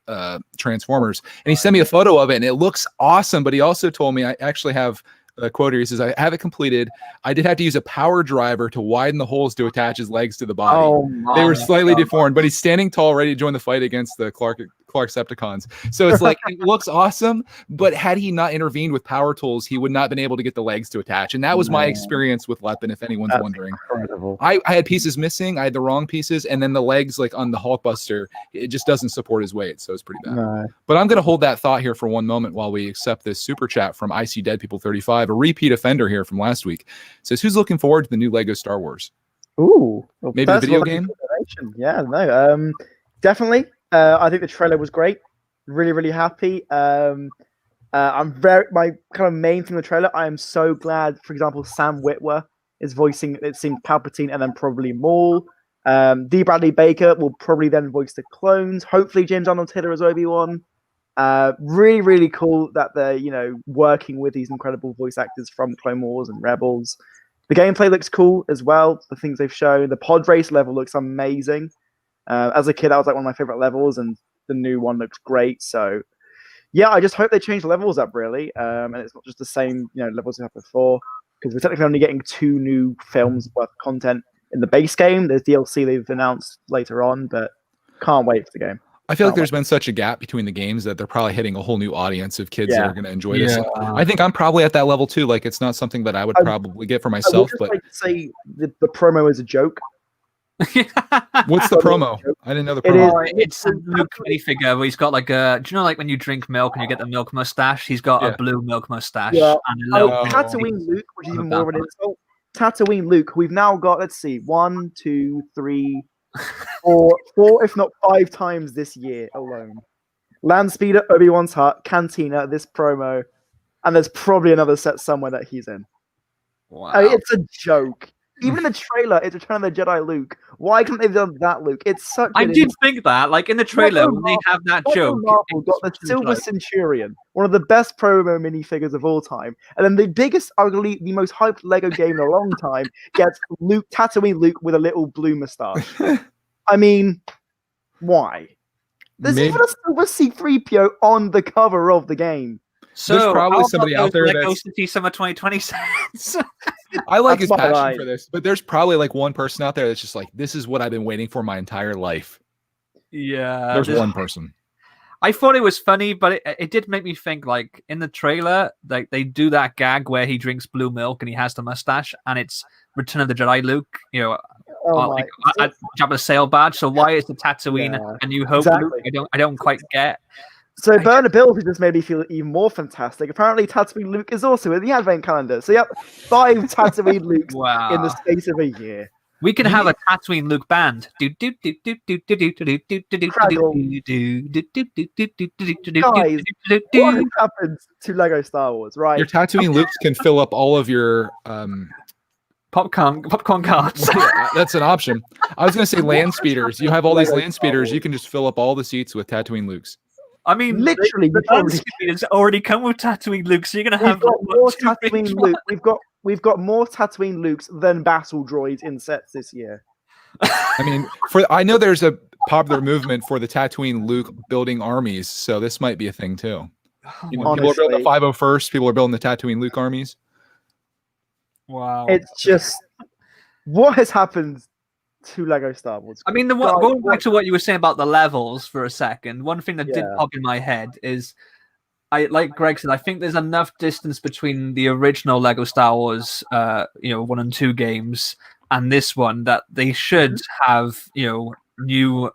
Transformers. And he sent me a photo of it, and it looks awesome. But he also told me, I actually have a quote here. He says, I have it completed. I did have to use a power driver to widen the holes to attach his legs to the body. They were slightly deformed, but he's standing tall, ready to join the fight against the Clarkcepticons. So it's like, it looks awesome, but had he not intervened with power tools, he would not have been able to get the legs to attach. And that was my experience with Lepin, if anyone's wondering. Incredible. I had pieces missing. I had the wrong pieces, and then the legs, like on the Hulkbuster, it just doesn't support his weight, so it's pretty bad. No. But I'm going to hold that thought here for one moment while we accept this super chat from I See Dead People 35, a repeat offender here from last week. It says, who's looking forward to the new Lego Star Wars? Ooh, maybe the video game? Yeah, no, definitely. I think the trailer was great. Really, really happy. My kind of main thing in the trailer, I am so glad, for example, Sam Witwer is voicing, it seems, Palpatine and then probably Maul. D. Bradley Baker will probably then voice the clones. Hopefully James Arnold Taylor as Obi-Wan. Really, really cool that they're, working with these incredible voice actors from Clone Wars and Rebels. The gameplay looks cool as well. The things they've shown. The pod race level looks amazing. As a kid, that was like one of my favorite levels, and the new one looks great. So, yeah, I just hope they change the levels up, really, and it's not just the same, levels we had before, because we're technically only getting 2 new films worth of content in the base game. There's DLC they've announced later on, but can't wait for the game. I feel like there's been such a gap between the games that they're probably hitting a whole new audience of kids that are going to enjoy this. I think I'm probably at that level too. Like, it's not something that I would probably get for myself, but like to say the promo is a joke. What's the promo? I didn't know the promo. It's a Luke minifigure where he's got like a. Do you know like when you drink milk and you get the milk mustache? He's got a blue milk mustache. Yeah. And a little Tatooine Luke, which is even more of an insult. Tatooine Luke. We've now got, let's see, 1, 2, 3, 4, if not 5 times this year alone. Landspeeder, Obi-Wan's Hut, Cantina, this promo, and there's probably another set somewhere that he's in. Wow. It's a joke. Even in the trailer, it's Return of the Jedi Luke. Why couldn't they have done that Luke? It's such. I did think that, like in the trailer, when they have that joke. Marvel got the Silver Centurion, one of the best promo minifigures of all time, and then the biggest, arguably the most hyped Lego game in a long time, gets Luke, Tatooine Luke with a little blue mustache. I mean, why? There's even a Silver C-3PO on the cover of the game. So there's probably somebody out there Lego City Summer 2020 sets. I like his passion for this, but there's probably like one person out there that's just like, this is what I've been waiting for my entire life. Yeah. There's one person. I thought it was funny, but it did make me think, like, in the trailer, like they do that gag where he drinks blue milk and he has the mustache, and it's Return of the Jedi Luke, like a Jabba's sail badge. So why is the Tatooine a New Hope Luke? I don't quite get. So Burner Bill, who just made me feel even more fantastic. Apparently, Tatooine Luke is also in the Advent calendar. So, yep, 5 Tatooine Lukes in the space of a year. We can have a Tatooine Luke band. Guys, what happens to Lego Star Wars, right? Your Tatooine Lukes can fill up all of your popcorn carts. That's an option. I was going to say land speeders. You have all these land speeders. You can just fill up all the seats with Tatooine Lukes. I mean, literally, the Tatooine already come with Tatooine Luke, so you're gonna have more Tatooine Luke. We've got more Tatooine Lukes than battle droids in sets this year. I mean, I know there's a popular movement for the Tatooine Luke building armies, so this might be a thing too. You know, people are building the Honestly. 501st. People are building the Tatooine Luke armies. Wow. It's just what has happened to Lego Star Wars. I mean, going back to what you were saying about the levels for a second, one thing that did pop in my head is, like Greg said, I think there's enough distance between the original Lego Star Wars, 1 and 2 games, and this one that they should have, new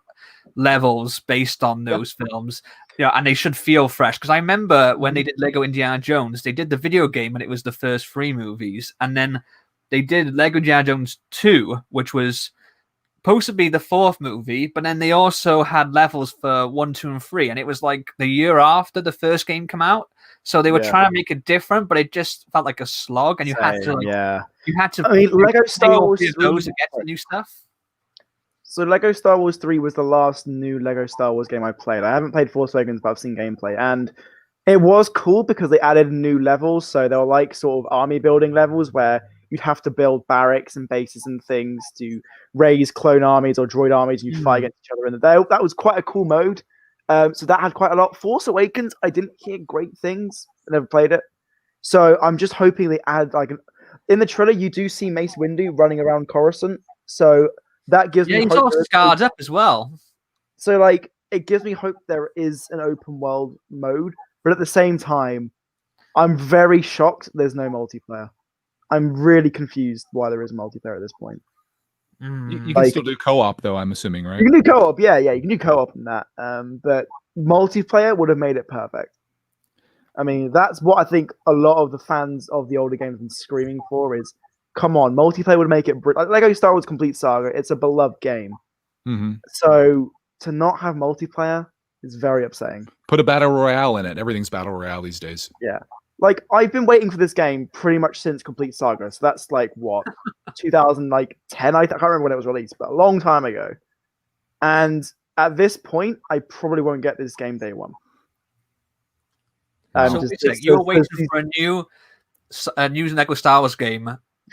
levels based on those films. And they should feel fresh. Because I remember when they did Lego Indiana Jones, they did the video game and it was the first 3 movies. And then they did Lego Indiana Jones 2, which was supposed to be the 4th movie, but then they also had levels for 1, 2, and 3. And it was like the year after the first game came out. So they were trying to make it different, but it just felt like a slog. And you had to I mean, Lego Star Wars 3 to get the new stuff. So Lego Star Wars 3 was the last new Lego Star Wars game I played. I haven't played Force Awakens, but I've seen gameplay. And it was cool because they added new levels. So they were like sort of army building levels where you'd have to build barracks and bases and things to raise clone armies or droid armies, and you'd fight against each other in the day. That was quite a cool mode. So that had quite a lot. Force Awakens, I didn't hear great things. I never played it. So I'm just hoping they add in the trailer, you do see Mace Windu running around Coruscant. So that gives me hope. He's all scarred up as well. So it gives me hope there is an open world mode, but at the same time, I'm very shocked there's no multiplayer. I'm really confused why there is multiplayer at this point. You can still do co-op though, I'm assuming, right? You can do co-op, yeah, you can do co-op in that. But multiplayer would have made it perfect. I mean, that's what I think a lot of the fans of the older games have been screaming for is, come on, multiplayer would make it Lego Star Wars Complete Saga. It's a beloved game. So to not have multiplayer is very upsetting. Put a battle royale in it. Everything's battle royale these days. Yeah, I've been waiting for this game pretty much since Complete Saga. So that's what 2010. I can't remember when it was released, but a long time ago. And at this point, I probably won't get this game day one. So you're waiting for a new Lego Star Wars game.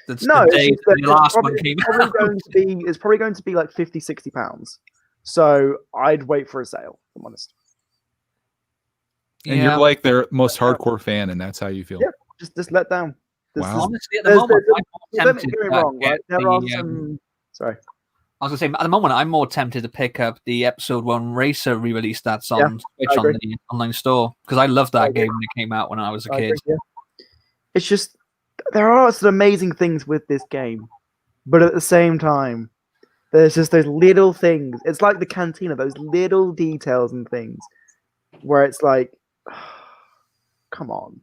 That's the day the last one came out. It's probably going to be like £50-60. So I'd wait for a sale, if I'm honest. And you're like their most hardcore fan, and that's how you feel. Yeah, just let down. Wow. Honestly, at the moment, don't get me wrong, right? There are some. Sorry. I was going to say, at the moment, I'm more tempted to pick up the Episode 1 Racer re-release that's on Switch on the online store, because I loved that game when it came out when I was a kid. It's just, there are some amazing things with this game, but at the same time, there's just those little things. It's like the cantina, those little details and things, where it's like, come on.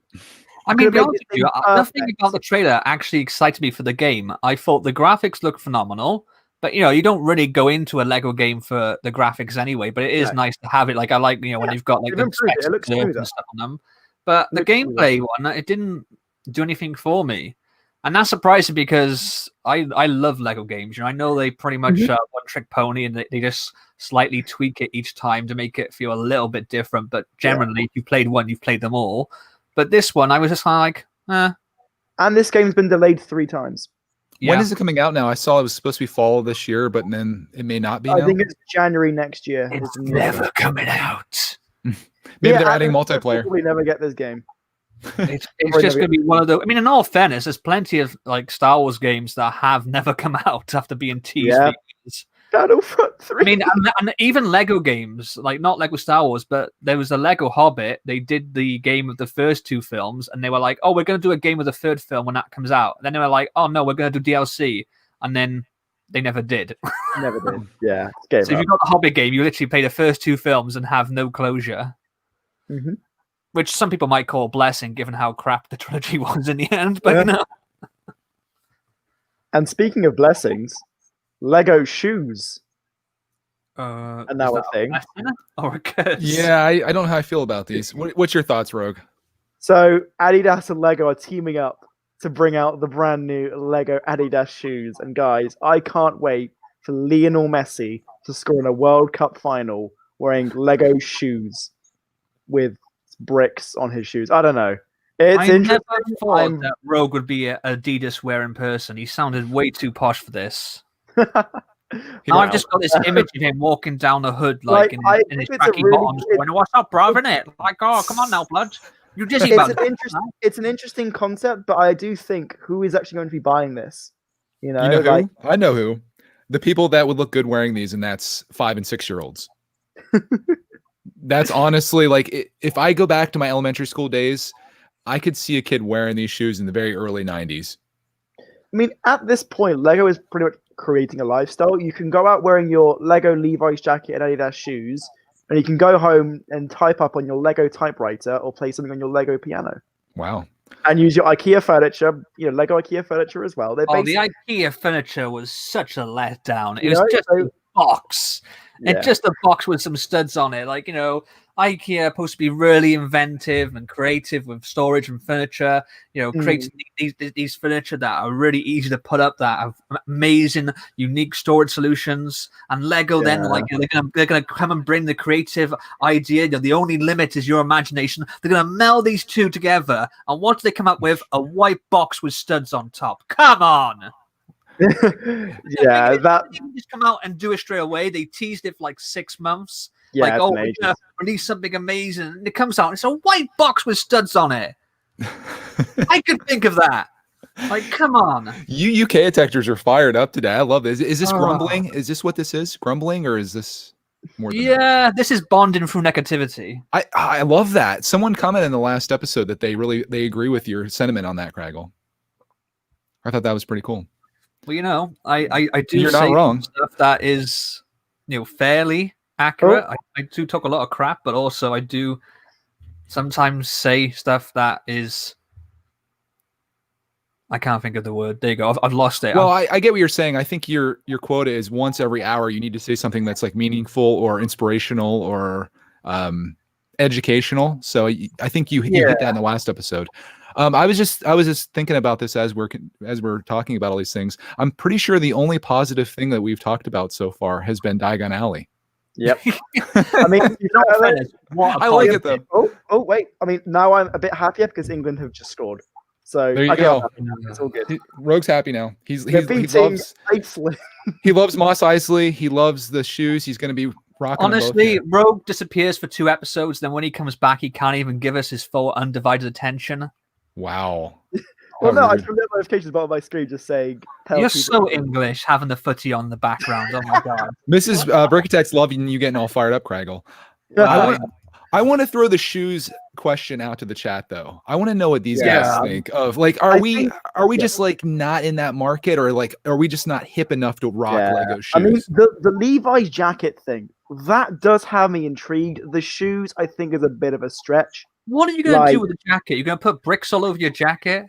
I mean, to be honest with you, nothing about the trailer actually excited me for the game. I thought the graphics looked phenomenal. But, you don't really go into a Lego game for the graphics anyway, but it is nice to have it. I like, when you've got the specs and stuff on them. But the gameplay one, it didn't do anything for me. And that's surprising because I love Lego games. I know they pretty much one-trick pony and they just slightly tweak it each time to make it feel a little bit different. But generally, if you've played one, you've played them all. But this one, I was just like, eh. And this game's been delayed 3 times. When is it coming out now? I saw it was supposed to be fall this year, but then it may not be now. I think it's January next year. It's never coming out. Maybe they're adding multiplayer. We never get this game. It's just going to be one of the... I mean, in all fairness, there's plenty of Star Wars games that have never come out after being teased. Battlefront 3. I mean, and even Lego games, not Lego Star Wars, but there was a Lego Hobbit. They did the game of the first 2 films, and they were like, oh, we're going to do a game of the 3rd film when that comes out. And then they were like, oh, no, we're going to do DLC. And then they never did. Never did. Yeah. So if you've got the Hobbit game, you literally play the first 2 films and have no closure. Which some people might call a blessing, given how crap the trilogy was in the end. But And speaking of blessings... Lego shoes. And now a thing. Or a curse? Yeah, I don't know how I feel about these. What's your thoughts, Rogue? So Adidas and Lego are teaming up to bring out the brand new Lego Adidas shoes. And guys, I can't wait for Lionel Messi to score in a World Cup final wearing Lego shoes with bricks on his shoes. I don't know. It's interesting. I never thought that Rogue would be an Adidas wearing person. He sounded way too posh for this. Now I've just got this image of him walking down the hood, Like, in I his think it's a tracky really- bottoms, going, "What's up, bruv?" Innit? Like, oh, come on now, blood. You dizzy It's bug. it's an interesting concept, but I do think who is actually going to be buying this? You know, You know who? like I know who. The people that would look good wearing these, and that's 5 and 6 year olds. That's honestly like if I go back to my elementary school days, I could see a kid wearing these shoes in the very early 90s. I mean, at this point, Lego is pretty much creating a lifestyle. You can go out wearing your Lego Levi's jacket and Adidas shoes, and you can go home and type up on your Lego typewriter or play something on your Lego piano. Wow. And use your IKEA furniture, Lego IKEA furniture as well. They're Oh, the IKEA furniture was such a letdown. It was know, just a box. Yeah. And just a box with some studs on it. Like, IKEA supposed to be really inventive and creative with storage and furniture, creating these furniture that are really easy to put up, that have amazing, unique storage solutions. And Lego then, they're gonna come and bring the creative idea. The only limit is your imagination. They're gonna meld these two together, and what do they come up with? A white box with studs on top. Come on. Yeah, that they didn't just come out and do it straight away. They teased it for like 6 months. Yeah, like, we're gonna release something amazing, and it comes out. And it's a white box with studs on it. I could think of that. Like, come on. You UKitecters are fired up today. I love this. Is this grumbling? Is this what this is? Grumbling, or is this more than that? This is bonding through negativity. I love that. Someone commented in the last episode that they agree with your sentiment on that, Kragle. I thought that was pretty cool. Well, I do You're say not wrong. stuff that is, fairly accurate. I do talk a lot of crap, but also I do sometimes say stuff that is. I can't think of the word. There you go. I've lost it. Well, I get what you're saying. I think your quota is once every hour you need to say something that's like meaningful or inspirational or educational. So I think you hit that in the last episode. I was just thinking about this as we're talking about all these things. I'm pretty sure the only positive thing that we've talked about so far has been Diagon Alley. Yep. I mean, I like it though. Oh, wait. I mean, now I'm a bit happier because England have just scored. So there you go. It's all good. Rogue's happy now. He loves Moss Eisley. He loves the shoes. He's going to be rocking. Honestly, Rogue disappears for 2 episodes. Then when he comes back, he can't even give us his full undivided attention. Wow. Well, no, I just get notifications about my screen just saying. You're so English, having the footy on the background. Oh my god. Mrs. Brickitect's loving you getting all fired up, Kragle. I want to throw the shoes question out to the chat though. I want to know what these guys think of. Like, are we just like not in that market, or like are we just not hip enough to rock Lego shoes? I mean, the Levi's jacket thing that does have me intrigued. The shoes, I think, is a bit of a stretch. What are you going to do with the jacket? You're going to put bricks all over your jacket?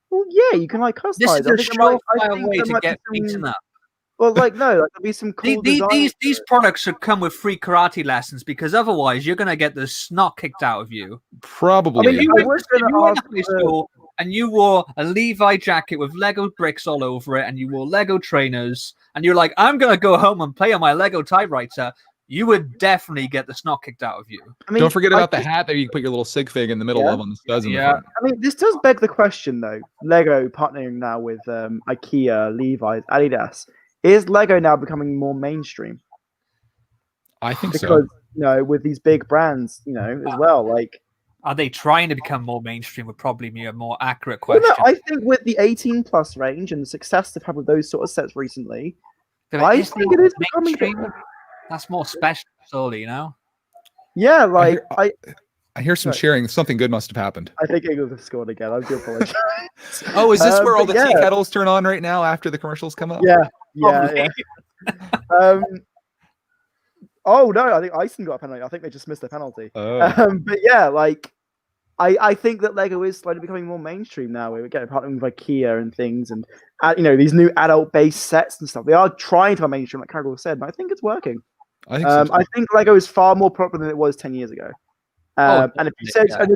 Well, yeah, you can like customize. This is a surefire way to get beaten up. Well, like no, there'll be some cool these products should come with free karate lessons, because otherwise you're going to get the snot kicked out of you. Probably. I mean, you went to high school and you wore a Levi jacket with Lego bricks all over it, and you wore Lego trainers, and you're like, I'm going to go home and play on my Lego typewriter. You would definitely get the snot kicked out of you. I mean, don't forget about the hat that you can put your little sig fig in the middle of on the studs in the front. I mean, this does beg the question though. Lego partnering now with IKEA, Levi's, Adidas. Is Lego now becoming more mainstream? I think because, with these big brands, as well. Like, are they trying to become more mainstream? Would probably be a more accurate question. Well, no, I think with the 18+ range and the success they've had with those sort of sets recently, I think it is becoming. That's more special, surely, Yeah, like I hear some cheering. Something good must have happened. I think England have scored again. I do apologize. Oh, is this where all the tea kettles turn on right now after the commercials come up? Yeah. Oh no, I think Iceland got a penalty. I think they just missed a penalty. But yeah, like I think that Lego is slowly becoming more mainstream now. We're getting partnering with IKEA and things, and these new adult-based sets and stuff. They are trying to go mainstream, like Kragle said, and I think it's working. I think so too. I think Lego is far more popular than it was 10 years ago. And if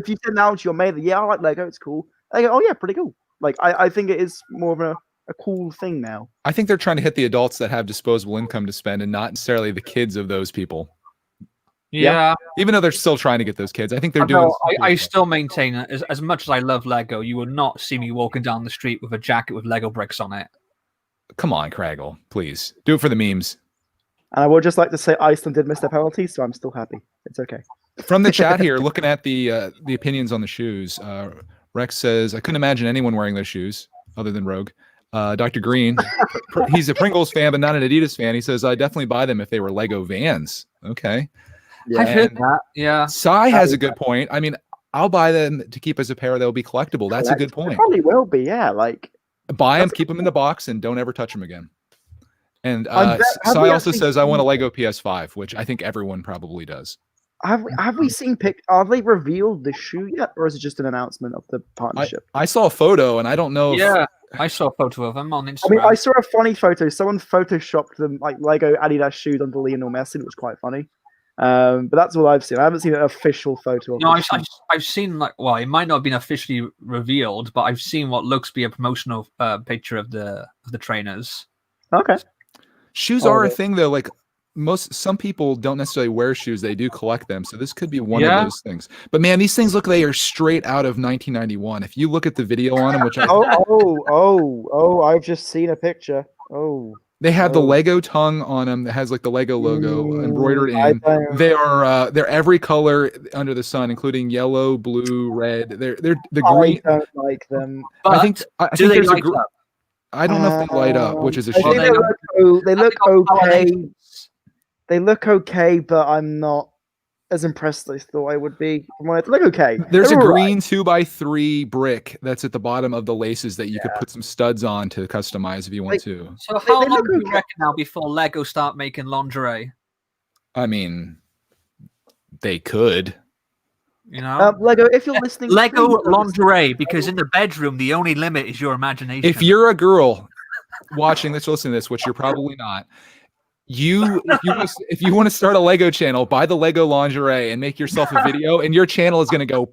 you said now to your mate, I like Lego, it's cool. They go, oh yeah, pretty cool. Like I think it is more of a cool thing now. I think they're trying to hit the adults that have disposable income to spend, and not necessarily the kids of those people. Yeah. Even though they're still trying to get those kids, I think they're doing. I still maintain as much as I love Lego, you will not see me walking down the street with a jacket with Lego bricks on it. Come on, Kraggle, please do it for the memes. And I would just like to say Iceland did miss their penalty, so I'm still happy. It's okay. From the chat here, looking at the opinions on the shoes, Rex says, I couldn't imagine anyone wearing those shoes other than Rogue. Dr. Green, he's a Pringles fan, but not an Adidas fan. He says, I definitely buy them if they were Lego Vans. Okay. Yeah. I've heard that. Yeah. Sai has a good point. I mean, I'll buy them to keep as a pair. They'll be collectible. That's a good They point. probably will be, yeah. Like, buy them, keep them in the box, and don't ever touch them again. And have Sai we also actually says, I seen- want a Lego PS5, which I think everyone probably does. have we seen Are they revealed the shoe yet, or is it just an announcement of the partnership? I saw a photo, and I don't know if Yeah. I saw a photo of him on Instagram. I mean, I saw a funny photo. Someone photoshopped them like Lego Adidas shoes onto Lionel Messi. It was quite funny. But that's all I've seen. I haven't seen an official photo of No, the shoe. I've seen it might not have been officially revealed, but I've seen what looks to be a promotional picture of the trainers. Okay. shoes are a thing though. Like some people don't necessarily wear shoes, they do collect them, so this could be one of those things. But man, these things look, they are straight out of 1991. If you look at the video on them, which I've just seen a picture. They have the Lego tongue on them that has like the Lego logo embroidered in. They're every color under the sun, including yellow, blue, red. They're the green. I don't like them. I think do they there's light up? I don't know if they light up, which is a I think shame. they look okay. They look okay, but I'm not as impressed as I thought I would be. They look okay. There's They're a all green 2x3 brick that's at the bottom of the laces that you could put some studs on to customize if you want to. So how they long look do you okay. reckon now before Lego start making lingerie? I mean, they could. You know, Lego. If you're listening, Lego please don't lingerie, because in the bedroom the only limit is your imagination. If you're a girl watching this, listening to this, which you're probably not, if you want to start a Lego channel, buy the Lego lingerie and make yourself a video, and your channel is going to go.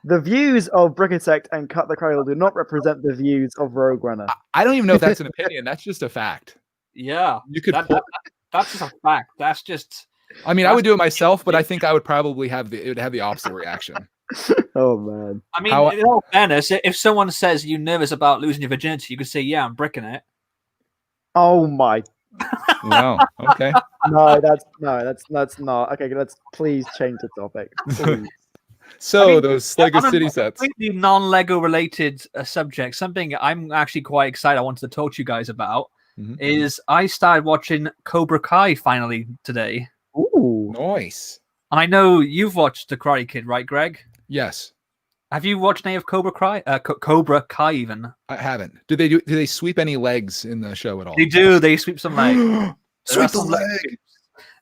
The views of Brickitect and CutTheKragle do not represent the views of Rogue Runner. I don't even know if that's an opinion. That's just a fact. Yeah, You could. that's just a fact. That's just. I mean, I would do it myself, but I think I would probably it would have the opposite reaction. Oh man! I mean, in all fairness, if someone says you're nervous about losing your virginity, you could say, "Yeah, I'm bricking it." Oh my! Wow. Okay. No, that's not. Okay, let's please change the topic. Please. So those Lego on a City sets. completely non-Lego related subject, something I'm actually quite excited. I wanted to talk to you guys about is I started watching Cobra Kai finally today. Ooh, Nice. And I know you've watched The Karate Kid, right, Greg? Yes. Have you watched any of Cobra Kai? Cobra Kai, even? I haven't. Do they sweep any legs in the show at all? They do. They sweep some legs. Sweep the leg.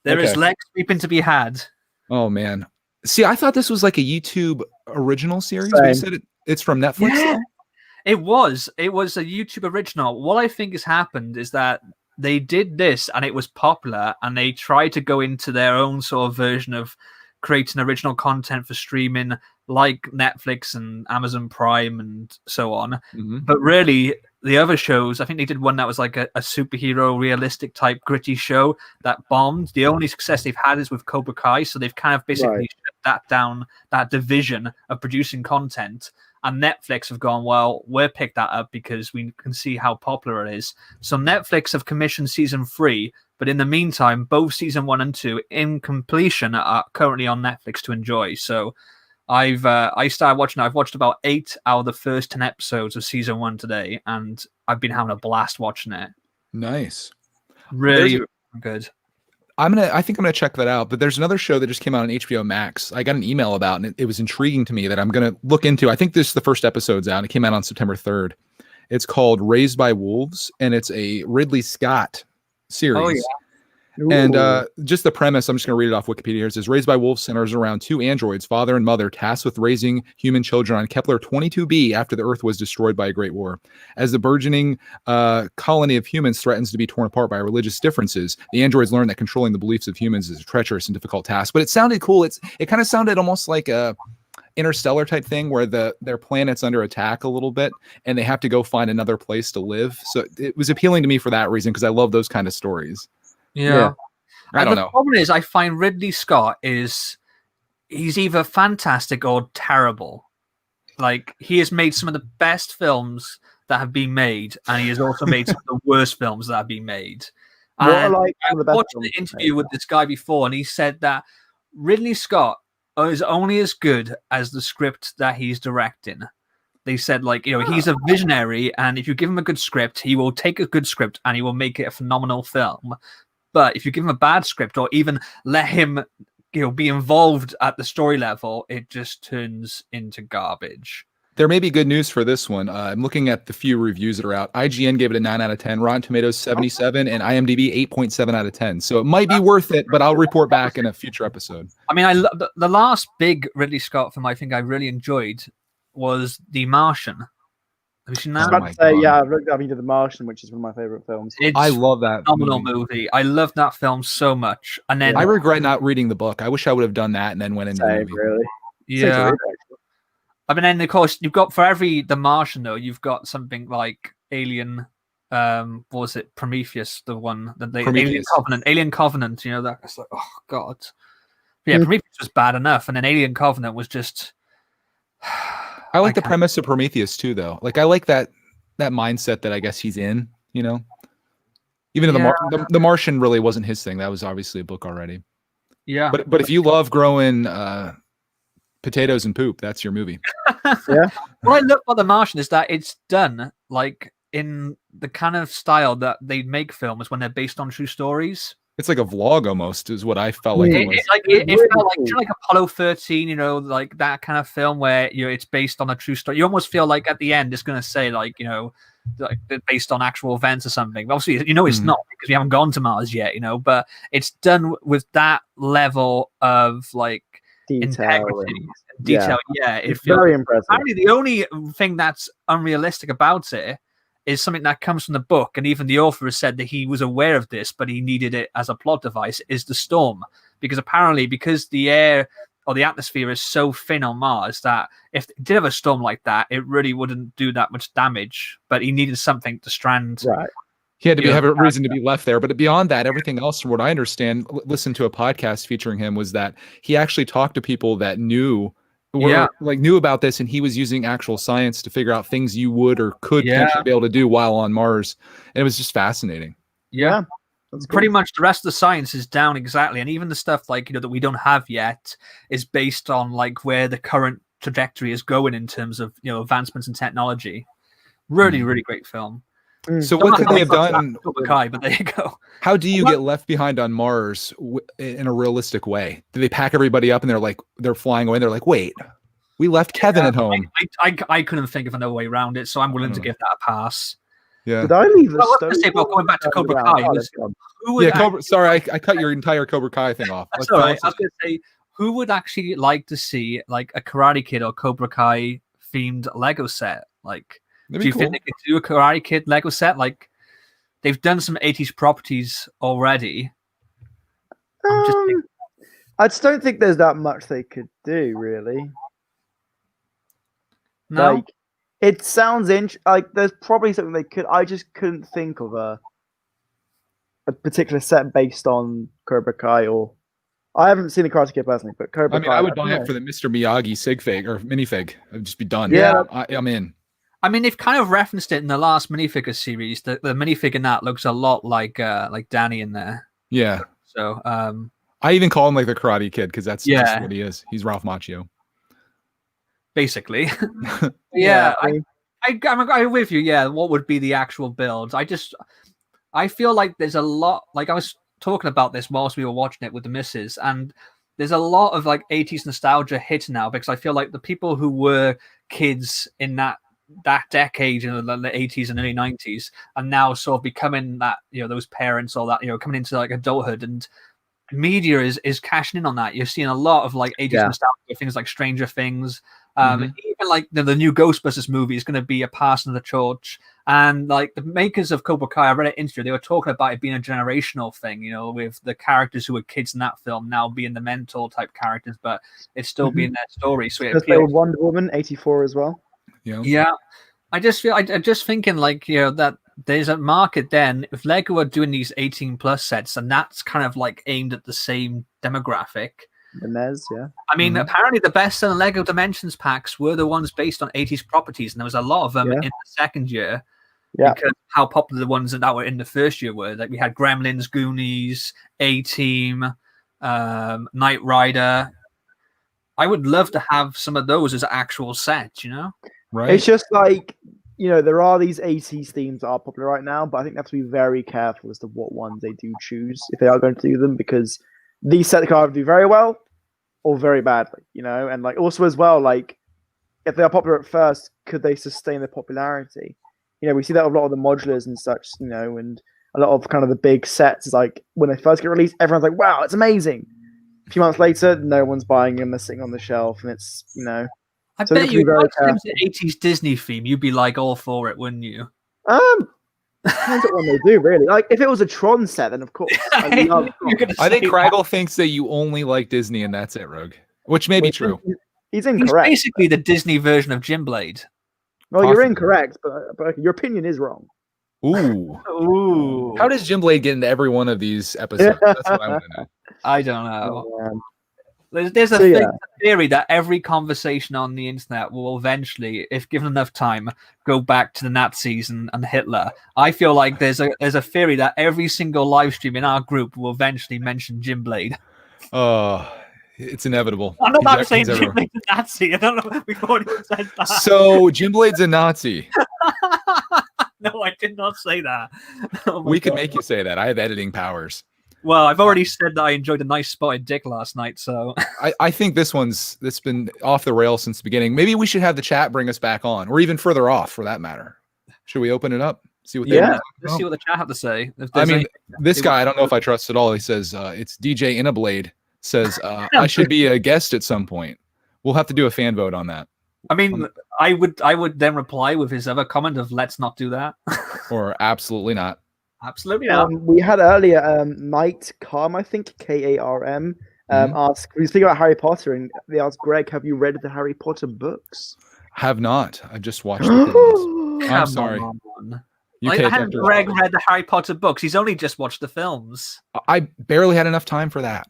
There is Okay. leg sweeping to be had. Oh man. See, I thought this was like a YouTube original series. But you Same. said it's from Netflix. Yeah. though? It was a YouTube original. What I think has happened is that they did this and it was popular, and they tried to go into their own sort of version of creating original content for streaming, like Netflix and Amazon Prime and so on. But really, the other shows, I think they did one that was like a superhero realistic type gritty show that bombed. The only success they've had is with Cobra Kai, so they've kind of basically shut that down, that division of producing content. And Netflix have gone, well, we'll pick that up because we can see how popular it is. So Netflix have commissioned season 3, but in the meantime, both season 1 and 2 in completion are currently on Netflix to enjoy. So I started watching it. I've watched about 8 out of the first 10 episodes of season 1 today, and I've been having a blast watching it. Nice. Really good. I think I'm gonna check that out. But there's another show that just came out on HBO Max. I got an email about, and it was intriguing to me that I'm gonna look into. I think the first episode's out. It came out on September 3rd. It's called Raised by Wolves, and it's a Ridley Scott series. Oh, yeah. And just the premise, I'm just going to read it off Wikipedia here. It says, Raised by Wolves centers around 2 androids, father and mother, tasked with raising human children on Kepler 22b after the Earth was destroyed by a great war. As the burgeoning colony of humans threatens to be torn apart by religious differences, the androids learn that controlling the beliefs of humans is a treacherous and difficult task. But it sounded cool. It kind of sounded almost like a Interstellar type thing where their planet's under attack a little bit and they have to go find another place to live. So it was appealing to me for that reason, because I love those kind of stories. Yeah. I don't know. The problem is, I find Ridley Scott he's either fantastic or terrible. Like, he has made some of the best films that have been made, and he has also made some of the worst films that have been made. What are And like I some of the best watched films an you've interview made? with this guy before, and he said that Ridley Scott is only as good as the script that he's directing. They said, like, he's a visionary, and if you give him a good script, he will take a good script and he will make it a phenomenal film. But if you give him a bad script, or even let him, be involved at the story level, it just turns into garbage. There may be good news for this one. I'm looking at the few reviews that are out. IGN gave it a 9 out of 10, Rotten Tomatoes 77, and IMDb 8.7 out of 10. So it might be worth it, but I'll report back in a future episode. I mean, the last big Ridley Scott film I think I really enjoyed was The Martian. Have you seen I was that? about to say, yeah, I've looked up into The Martian, which is one of my favorite films. I love that phenomenal movie. I love that film so much. And then I regret not reading the book. I wish I would have done that and then went into the movie. Really. Yeah. I mean, then of course you've got, for every The Martian though, you've got something like Alien. What was it? Prometheus, the one that they Alien Covenant. That it's like, oh god. But yeah, Prometheus was bad enough, and then Alien Covenant was just. I like the premise of Prometheus too, though. Like I like that mindset that I guess he's in. Even though the Martian really wasn't his thing. That was obviously a book already. Yeah. But if you love growing potatoes and poop, that's your movie. Yeah. What I love about The Martian is that it's done like in the kind of style that they make films when they're based on true stories. It's like a vlog almost, is what I felt like it was. It felt like Apollo 13, like that kind of film where it's based on a true story. You almost feel like at the end it's going to say like based on actual events or something. But obviously, it's not because we haven't gone to Mars yet. But it's done with that level of like integrity, detail. Yeah, it's very impressive. Apparently, the only thing that's unrealistic about it is something that comes from the book, and even the author has said that he was aware of this, but he needed it as a plot device, is the storm. Because apparently, because the air or the atmosphere is so thin on Mars, that if it did have a storm like that, it really wouldn't do that much damage. But he needed something to strand. Right. He had to have a reason to be left there. But beyond that, everything else, from what I understand, listen to a podcast featuring him, was that he actually talked to people that knew about this, and he was using actual science to figure out things you would or could potentially be able to do while on Mars. And it was just fascinating. Yeah. That's pretty much the rest of the science is down exactly. And even the stuff like, that we don't have yet is based on like where the current trajectory is going in terms of, advancements in technology. Really, really great film. So what could they have done? But there you go. How do you get left behind on Mars in a realistic way? Do they pack everybody up and they're flying away? And they're like, wait, we left Kevin at home. I couldn't think of another way around it, so I'm willing to give that a pass. Yeah. Did I leave the going back to Cobra Kai. Sorry, I cut your entire Cobra Kai thing off. That's all right. I was going to say, who would actually like to see like a Karate Kid or Cobra Kai themed Lego set? Like, do you think they could do a Karate Kid Lego set? Like, they've done some 80s properties already. I just don't think there's that much they could do, really. No. Like, it sounds like there's probably something they could. I just couldn't think of a particular set based on Cobra Kai, or I haven't seen the Karate Kid personally, but Cobra Kai. I would buy it for the Mr. Miyagi sig fig or minifig. I'd just be done. Yeah, I'm in. I mean, they've kind of referenced it in the last minifigure series. The minifig in that looks a lot like Danny in there. Yeah. So I even call him like the Karate Kid because that's just what he is. He's Ralph Macchio. Basically. I'm with you. Yeah, what would be the actual build? I feel like there's a lot. Like I was talking about this whilst we were watching it with the missus, and there's a lot of like 80s nostalgia hit now because I feel like the people who were kids in that decade in the 80s and early 90s are now sort of becoming that, those parents or that, coming into like adulthood, and media is cashing in on that. You're seeing a lot of like 80s nostalgia things like Stranger Things. Even like the new Ghostbusters movie is going to be a passing of the torch. And like the makers of Cobra Kai, I read an interview, they were talking about it being a generational thing, with the characters who were kids in that film now being the mentor type characters, but it's still being their story. So it appeals. Wonder Woman 84 as well. Yeah. I just thinking like, that there's a market then. If Lego are doing these 18+ sets and that's kind of like aimed at the same demographic, The NES, yeah. I mean, apparently the best-selling Lego Dimensions packs were the ones based on 80s properties, and there was a lot of them in the second year. Yeah. Because how popular the ones that were in the first year were. Like we had Gremlins, Goonies, A-Team, Knight Rider. I would love to have some of those as actual sets, you know? Right. It's just like, you know, there are these 80s themes that are popular right now, but I think they have to be very careful as to what ones they do choose if they are going to do them, because these sets can either do very well or very badly, you know? And like also as well, like if they are popular at first, could they sustain their popularity? You know, we see that with a lot of the modulars and such, you know, and a lot of kind of the big sets, like when they first get released, everyone's like, wow, it's amazing. A few months later, no one's buying them, they're sitting on the shelf, and it's, you know. I bet you, if it was the 80s Disney theme, you'd be like all for it, wouldn't you? Depends on what they do, really. Like, if it was a Tron set, then of course. I think Kragle thinks that you only like Disney and that's it, Rogue. Which may be true. He's incorrect. He's basically the Disney version of Jim Blade. Well, you're incorrect, but your opinion is wrong. Ooh. Ooh. How does Jim Blade get into every one of these episodes? That's what I want to know. I don't know. There's a theory that every conversation on the internet will eventually, if given enough time, go back to the Nazis and Hitler. I feel like there's a theory that every single live stream in our group will eventually mention Jim Blade. Oh, it's inevitable. I'm not about to say Jim Blade's a Nazi. I don't know if we've already said that. So Jim Blade's a Nazi. No, I did not say that. Oh we could make you say that. I have editing powers. Well, I've already said that I enjoyed a nice spotted dick last night, so I think this been off the rails since the beginning. Maybe we should have the chat bring us back on, or even further off for that matter. Should we open it up? See what let's see what the chat have to say. I mean, this guy, I don't know if I trust at all. He says it's DJ Inablade says I should be a guest at some point. We'll have to do a fan vote on that. I mean, I would then reply with his other comment of let's not do that. Or absolutely not. Absolutely not. We had earlier Knight Karm, I think, Karm, asked, we were speaking about Harry Potter, and they asked, Greg, have you read the Harry Potter books? Have not. I just watched the films. I'm sorry. Hadn't Greg read the Harry Potter books? He's only just watched the films. I barely had enough time for that.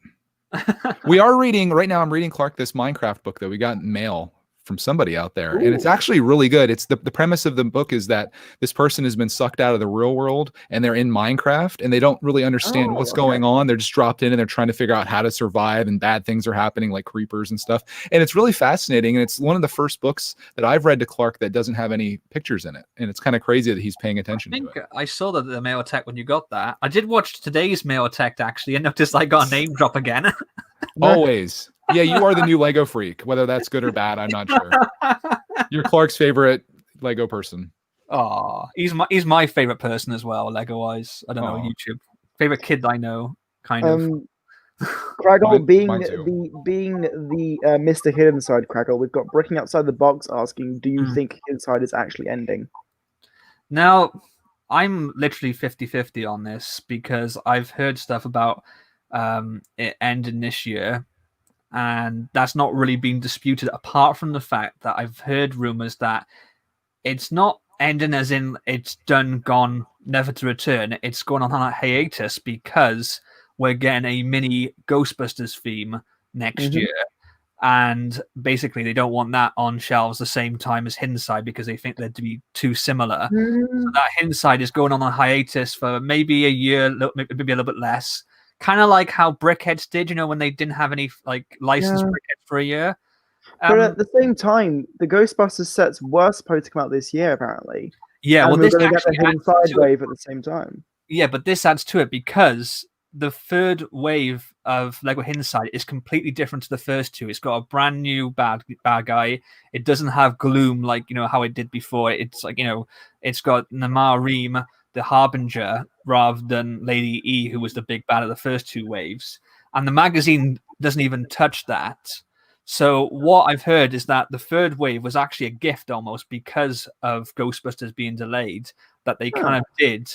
We are reading, right now I'm reading, Clark, this Minecraft book that we got in mail from somebody out there. Ooh. And it's actually really good. It's the premise of the book is that this person has been sucked out of the real world and they're in Minecraft and they don't really understand what's going on. They're just dropped in and they're trying to figure out how to survive, and bad things are happening like creepers and stuff. And it's really fascinating. And it's one of the first books that I've read to Clark that doesn't have any pictures in it. And it's kind of crazy that he's paying attention to it. I saw that the Mail Attack when you got that. I did watch today's Mail Attack actually and noticed I got a name drop again. Always. Yeah, you are the new Lego freak. Whether that's good or bad, I'm not sure. You're Clark's favorite Lego person. Oh, he's my favorite person as well, Lego wise. I don't know, YouTube. Favorite kid I know, kind of. Kragle, being the Mr. Hidden Side Kragle, we've got Breaking Outside the Box asking, do you think Hidden Side is actually ending? Now, I'm literally 50-50 on this because I've heard stuff about it ending this year. And that's not really been disputed, apart from the fact that I've heard rumors that it's not ending as in it's done, gone, never to return. It's going on a hiatus because we're getting a mini Ghostbusters theme next year. And basically they don't want that on shelves the same time as Hidden Side because they think they'd be too similar. So that Hidden Side is going on a hiatus for maybe a year, maybe a little bit less. Kind of like how Brickheads did, you know, when they didn't have any licensed Brickheads for a year. But at the same time, the Ghostbusters sets were supposed to come out this year, apparently. Yeah, and well, we're going to get the Hidden Side wave at the same time. Yeah, but this adds to it because the third wave of Lego Hidden Side is completely different to the first two. It's got a brand new bad guy. It doesn't have gloom like, you know, how it did before. It's like, you know, it's got Namar Reem, the Harbinger, rather than Lady E, who was the big bad of the first two waves. And the magazine doesn't even touch that. So what I've heard is that the third wave was actually a gift almost because of Ghostbusters being delayed, that they kind of did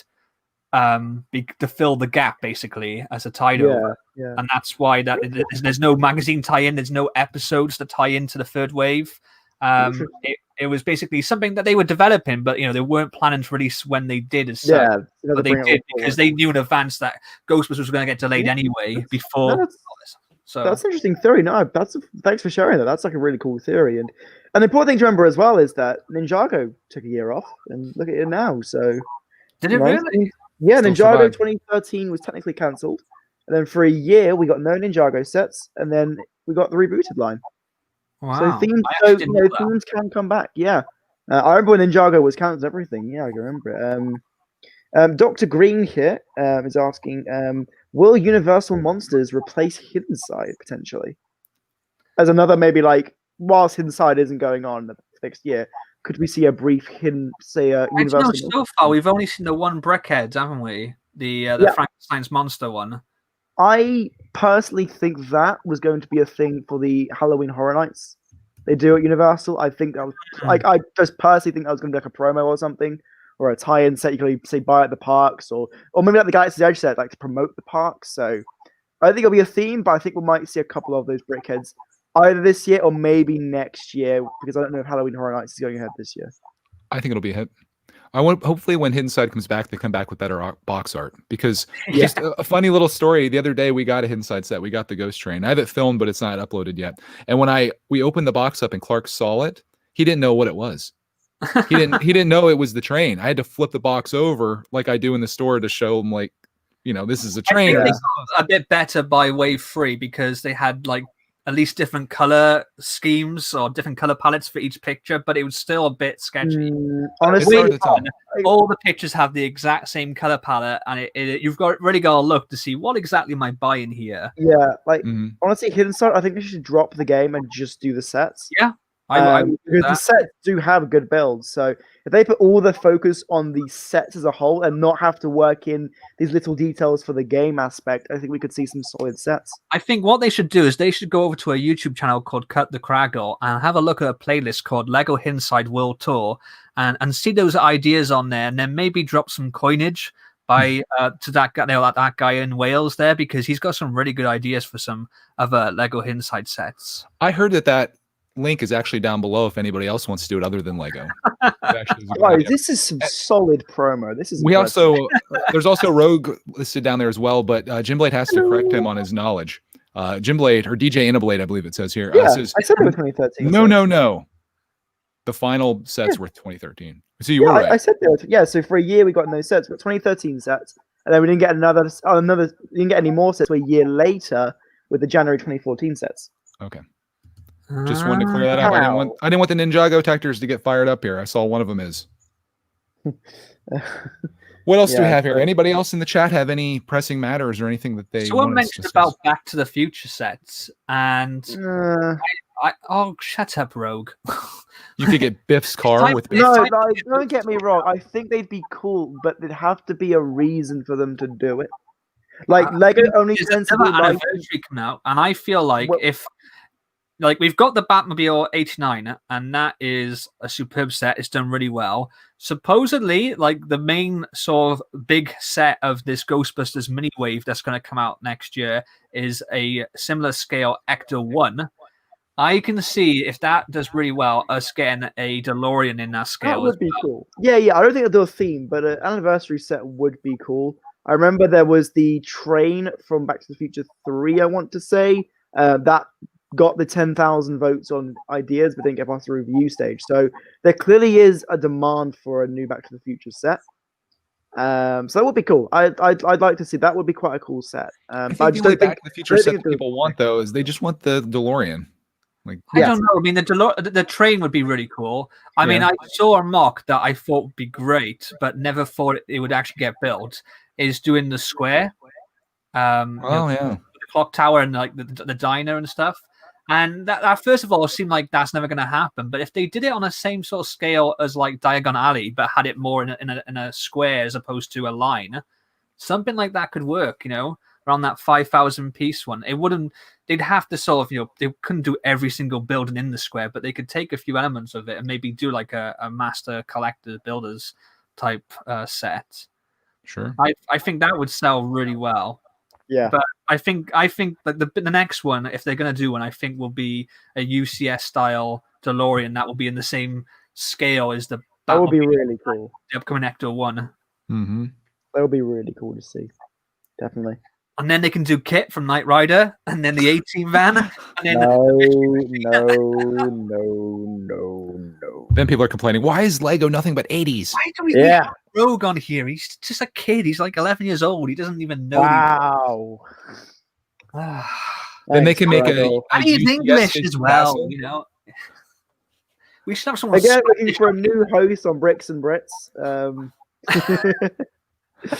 to fill the gap, basically, as a tide over. Yeah. And that's why there's no magazine tie-in, there's no episodes to tie into the third wave. It was basically something that they were developing, but you know they weren't planning to release when they did. As such. But they did because they knew in advance that Ghostbusters was going to get delayed anyway before. So that's an interesting theory. No, thanks for sharing that. That's like a really cool theory. And the important thing to remember as well is that Ninjago took a year off, and look at it now. So did it really? Yeah, Still Ninjago survived. 2013 was technically cancelled, and then for a year we got no Ninjago sets, and then we got the rebooted line. Wow. So themes, I actually didn't know that. themes can come back. Yeah, I remember when Ninjago was cancelled. Everything. Yeah, I can remember it. Dr. Green here is asking, will Universal Monsters replace Hidden Side potentially? As another maybe like whilst Hidden Side isn't going on next year, could we see a brief hidden, say, Universal? Actually, no, so far we've only seen the one Brickhead, haven't we? The Frankenstein's monster one. I personally think that was going to be a thing for the Halloween Horror Nights they do at Universal. I think that was I just personally think that was going to be like a promo or something, or a tie-in set you could say buy at the parks, or maybe like the Galaxy's Edge set, like to promote the parks. So I think it'll be a theme, but I think we might see a couple of those Brickheads either this year or maybe next year, because I don't know if Halloween Horror Nights is going ahead this year. I think it'll be a hit. I want hopefully when Hidden Side comes back, they come back with better box art, because just a funny little story. The other day we got a Hidden Side set. We got the Ghost Train. I have it filmed, but it's not uploaded yet. And when we opened the box up and Clark saw it, he didn't know what it was. He didn't know it was the train. I had to flip the box over like I do in the store to show him, like, this is a train. I think they got a bit better by Wave 3 because they had like at least different color schemes or different color palettes for each picture, but it was still a bit sketchy. Honestly, all the pictures have the exact same color palette, and you've really got to look to see what exactly am I buying here. Yeah, like honestly, Hidden Side, I think they should drop the game and just do the sets. Yeah. Because the sets do have good builds, so if they put all the focus on the sets as a whole and not have to work in these little details for the game aspect, I think we could see some solid sets. I think what they should do is they should go over to a YouTube channel called CutTheKragle and have a look at a playlist called Lego Hidden Side World Tour and see those ideas on there, and then maybe drop some coinage by to that guy in Wales there, because he's got some really good ideas for some other Lego Hidden Side sets. I heard that link is actually down below if anybody else wants to do it other than Lego. This is some solid promo. This is there's also Rogue listed down there as well, but Jim Blade has to correct him on his knowledge. Jim Blade, or DJ Inablade, I believe it says here. Yeah, I said it was 2013. No. The final sets were 2013. So you were right. I said that. So for a year we got no sets, but 2013 sets, and then we didn't get another. We didn't get any more sets. A year later with the January 2014 sets. Okay. Just wanted to clear that up. I didn't want the Ninjago Tectors to get fired up here. I saw one of them is. What else do we have here? Anybody else in the chat have any pressing matters or anything that they? Someone mentioned about Back to the Future sets, and shut up, Rogue. You could get Biff's car with. No, don't get me wrong. I think they'd be cool, but there'd have to be a reason for them to do it. Like Lego only tends to do anniversary come out, and I feel like like we've got the Batmobile 89, and that is a superb set. It's done really well. Supposedly, like the main sort of big set of this Ghostbusters mini wave that's going to come out next year is a similar scale Ecto 1. I can see if that does really well, us getting a DeLorean in that scale. That would be cool. Yeah. I don't think they'll do a theme, but an anniversary set would be cool. I remember there was the train from Back to the Future 3, I want to say, that got the 10,000 votes on ideas, but didn't get past the review stage. So there clearly is a demand for a new Back to the Future set. So that would be cool. I'd like to see that. Would be quite a cool set. But I just don't think Back to the Future set that people want, though, is they just want the DeLorean. I don't know. I mean, the train would be really cool. I mean, I saw a mock that I thought would be great, but never thought it would actually get built. Is doing the square, the clock tower and like the diner and stuff. And that first of all seemed like that's never going to happen. But if they did it on the same sort of scale as like Diagon Alley, but had it more in a square as opposed to a line, something like that could work. Around that 5,000 piece one. It wouldn't. They'd have to sort of they couldn't do every single building in the square, but they could take a few elements of it and maybe do like a master collector builders type set. Sure. I think that would sell really well. Yeah. But I think that the next one, if they're going to do one, I think will be a UCS style DeLorean that will be in the same scale as the. That would be really cool. The upcoming Ecto 1. Mm-hmm. That would be really cool to see. Definitely. And then they can do Kit from Knight Rider, and then the 18 van, and then No. Then people are complaining, why is Lego nothing but 80s? Why do we have Rogue on here? He's just a kid. He's like 11 years old. He doesn't even know. Wow. Then they can make a he's English UCS as well, castle. you know. We should have someone Again, looking for a new host on Bricks and Brits.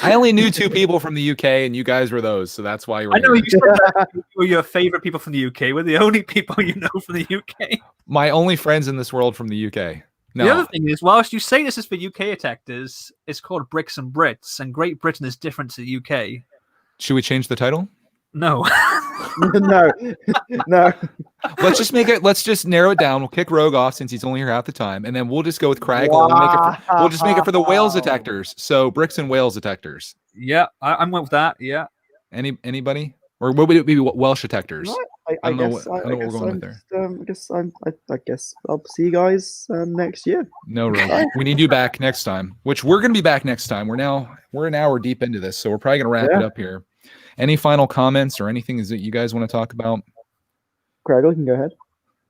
I only knew 2 people from the UK, and you guys were those, so that's why you were I know here. you said that you were your favorite people from the UK. We're the only people you know from the UK. My only friends in this world from the UK. No. The other thing is, whilst you say this is for UKitecters, it's called Bricks and Brits, and Great Britain is different to the UK. Should we change the title? No. No. Let's just narrow it down. We'll kick Rogue off since he's only here half the time, and then we'll just go with Kragle. Wow. We'll just make it for the Wales detectors. So Bricks and Wales detectors. Yeah, I'm with that. Yeah. Anybody? Or would it be Welsh detectors? I guess I'll see you guys next year. No, Rogue. We need you back next time. Which we're gonna be back next time. We're an hour deep into this, so we're probably gonna wrap it up here. Any final comments or anything that you guys want to talk about? Kragle, you can go ahead.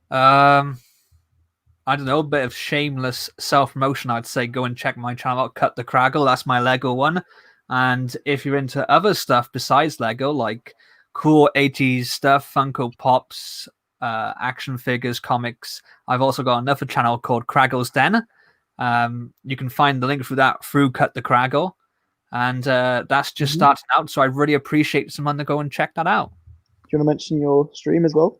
I don't know, a bit of shameless self-promotion. I'd say go and check my channel out, CutTheKragle. That's my Lego one. And if you're into other stuff besides Lego, like cool 80s stuff, Funko Pops, action figures, comics, I've also got another channel called Kragle's Den. You can find the link through CutTheKragle. And that's just starting out, so I really appreciate someone to go and check that out. Do you want to mention your stream as well?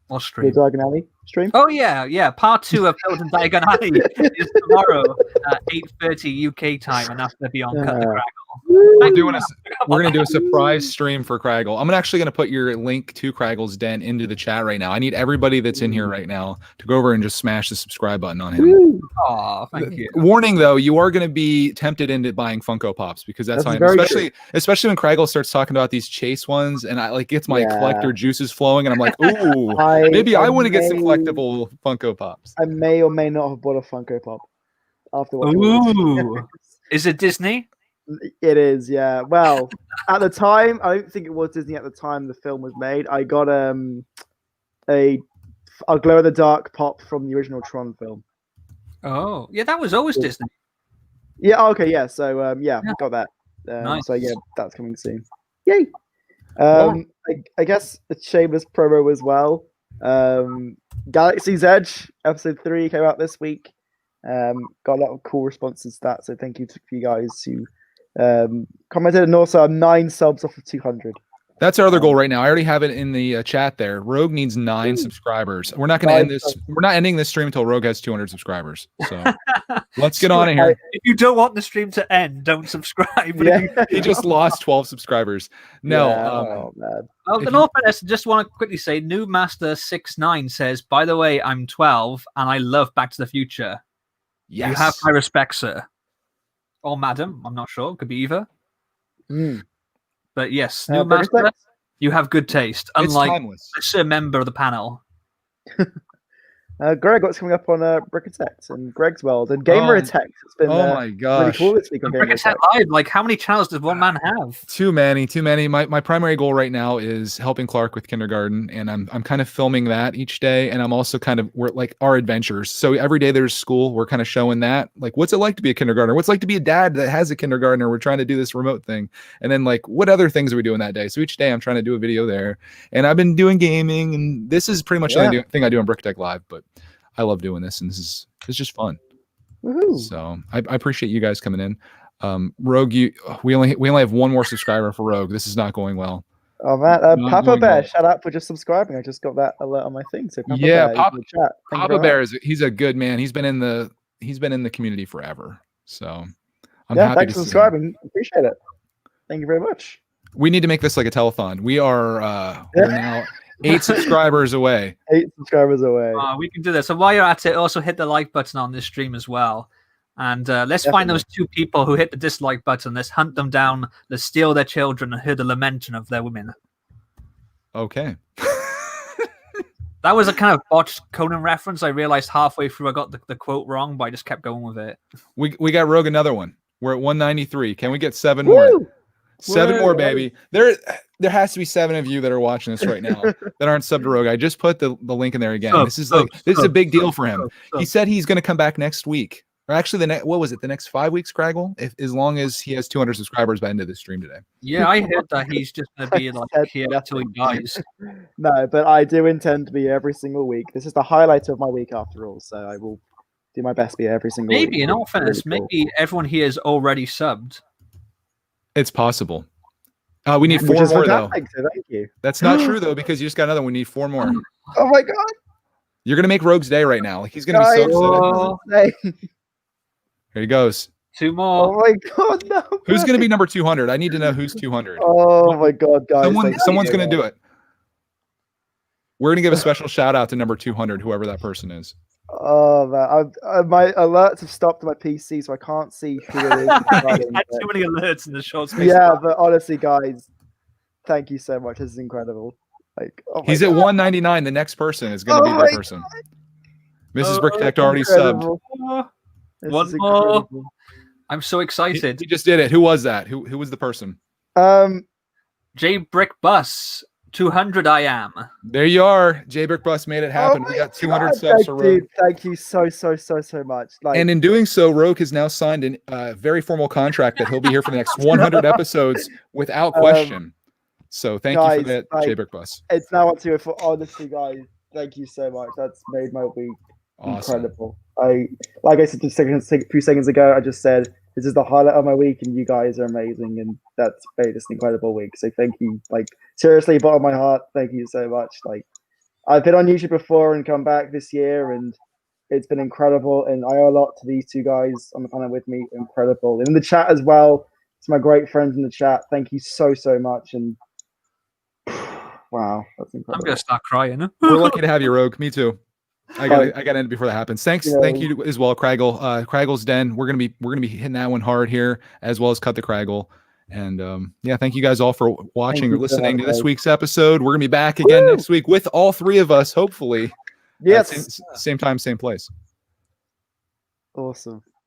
What stream? The Diagon Alley stream? Oh, yeah. Part 2 of Building Diagon Alley is tomorrow at 8:30 UK time, and that's going to be on CutTheKragle. We're going to do a surprise stream for Kragle. I'm actually going to put your link to Kragle's Den into the chat right now. I need everybody that's in here right now to go over and just smash the subscribe button on him. Oh, thank you. Warning though, you are going to be tempted into buying Funko Pops because that's how I'm, especially when Kragle starts talking about these chase ones, and I like gets my collector juices flowing, and I'm like, ooh, maybe I want to get some collectible Funko Pops. I may or may not have bought a Funko Pop after watching. Ooh, is it Disney? It is, yeah. Well, at the time, I don't think it was Disney at the time the film was made. I got a glow in the dark pop from the original Tron film. Oh, yeah, that was always Disney. Yeah. Okay. Yeah. So got that. Nice. So yeah, that's coming soon. Yay. I guess a shameless promo as well. Galaxy's Edge episode 3 came out this week. Got a lot of cool responses to that. So thank you to you guys who commented, and also 9 subs off of 200. That's our other goal right now. I already have it in the chat there. Rogue needs 9 subscribers. We're not going to end this. We're not ending this stream until Rogue has 200 subscribers. So let's get on in here. If you don't want the stream to end, don't subscribe. He just lost 12 subscribers. No. In all fairness, just want to quickly say, New Master 69 says, by the way, I'm 12 and I love Back to the Future. Yes. You have my respect, sir. Or madam. I'm not sure. Could be either. But yes, New Master, you have good taste. Unlike a member of the panel. Greg, what's coming up on Brickitect and Greg's World and Gameritect? It's been my gosh, really cool this week on Brickitect Live. Like, how many channels does one man have? Too many. My primary goal right now is helping Clark with kindergarten, and I'm kind of filming that each day, and I'm also we're like our adventures. So every day there's school, we're kind of showing that, like, what's it like to be a kindergartner? What's it like to be a dad that has a kindergartner? We're trying to do this remote thing, and then like what other things are we doing that day? So each day I'm trying to do a video there, and I've been doing gaming, and this is pretty much the only thing I do on Brickitect Live, but I love doing this, and it's just fun. Woohoo. So I appreciate you guys coming in. Rogue, we only have 1 more subscriber for Rogue. This is not going well. Oh man, Papa Bear, shout out for just subscribing. I just got that alert on my thing. So Papa Bear, Papa Bear he's a good man. He's been in the community forever. So I'm happy thanks for subscribing. Appreciate it. Thank you very much. We need to make this like a telethon. We are we're now 8 subscribers away. 8 subscribers away. We can do that. So while you're at it, also hit the like button on this stream as well. And let's find those 2 people who hit the dislike button. Let's hunt them down. Let's steal their children and hear the lamenting of their women. Okay. That was a kind of botched Conan reference. I realized halfway through I got the quote wrong, but I just kept going with it. We got Rogue another one. We're at 193. Can we get 7 more? 7 more, baby. There has to be 7 of you that are watching this right now that aren't subbed to Rogue. I just put the link in there again. This is a big deal for him. He said he's going to come back next week, or actually the next 5 weeks, Kragle, as long as he has 200 subscribers by the end of the stream today. Yeah, I heard that he's just going to be like here until he dies. No, but I do intend to be every single week. This is the highlight of my week after all, so I will do my best to be every single week. Maybe, in all fairness, maybe everyone here is already subbed. It's possible. We need 4 more, though. So thank you. That's not true, though, because you just got another one. We need 4 more. Oh, my God. You're going to make Rogue's day right now. Like, he's going to be so upset. Here he goes. 2 more. Oh, my God, no. Who's going to be number 200? I need to know who's 200. Oh, my God, guys. Someone's going to do it. We're going to give a special shout out to number 200, whoever that person is. Oh, man. My alerts have stopped on my PC, so I can't see who it is. Had too many alerts in the short space. Yeah, but honestly, guys, thank you so much. This is incredible. Like, he's at 199. The next person is going to be the person. Mrs. Brickitect already subbed. One more. I'm so excited. He just did it. Who was that? Who was the person? J Brick Bus. 200 I am. There you are. J Brick Bus made it happen. We got 200 subs for Rogue. Thank you so much. And in doing so, Rogue has now signed a very formal contract that he'll be here for the next 100 episodes without question. So thank you for that, J Brick Bus. It's now up to you. Honestly, guys, thank you so much. That's made my week incredible. Like I said a few seconds ago, I just said this is the highlight of my week, and you guys are amazing, and that's made this an incredible week. So thank you. Like, seriously, bottom of my heart, thank you so much. Like, I've been on YouTube before and come back this year, and it's been incredible. And I owe a lot to these 2 guys on the panel with me. Incredible. And in the chat as well, to my great friends in the chat, thank you so much. And wow, that's incredible. I'm gonna start crying. We're lucky to have you, Rogue. Me too. I gotta end it before that happens. Thank you as well, Kragle. Kragle's Den. We're gonna be hitting that one hard here, as well as CutTheKragle. And thank you guys all for watching or listening to this week's episode. We're gonna be back again next week with all 3 of us, hopefully. Yes. Same time, same place. Awesome.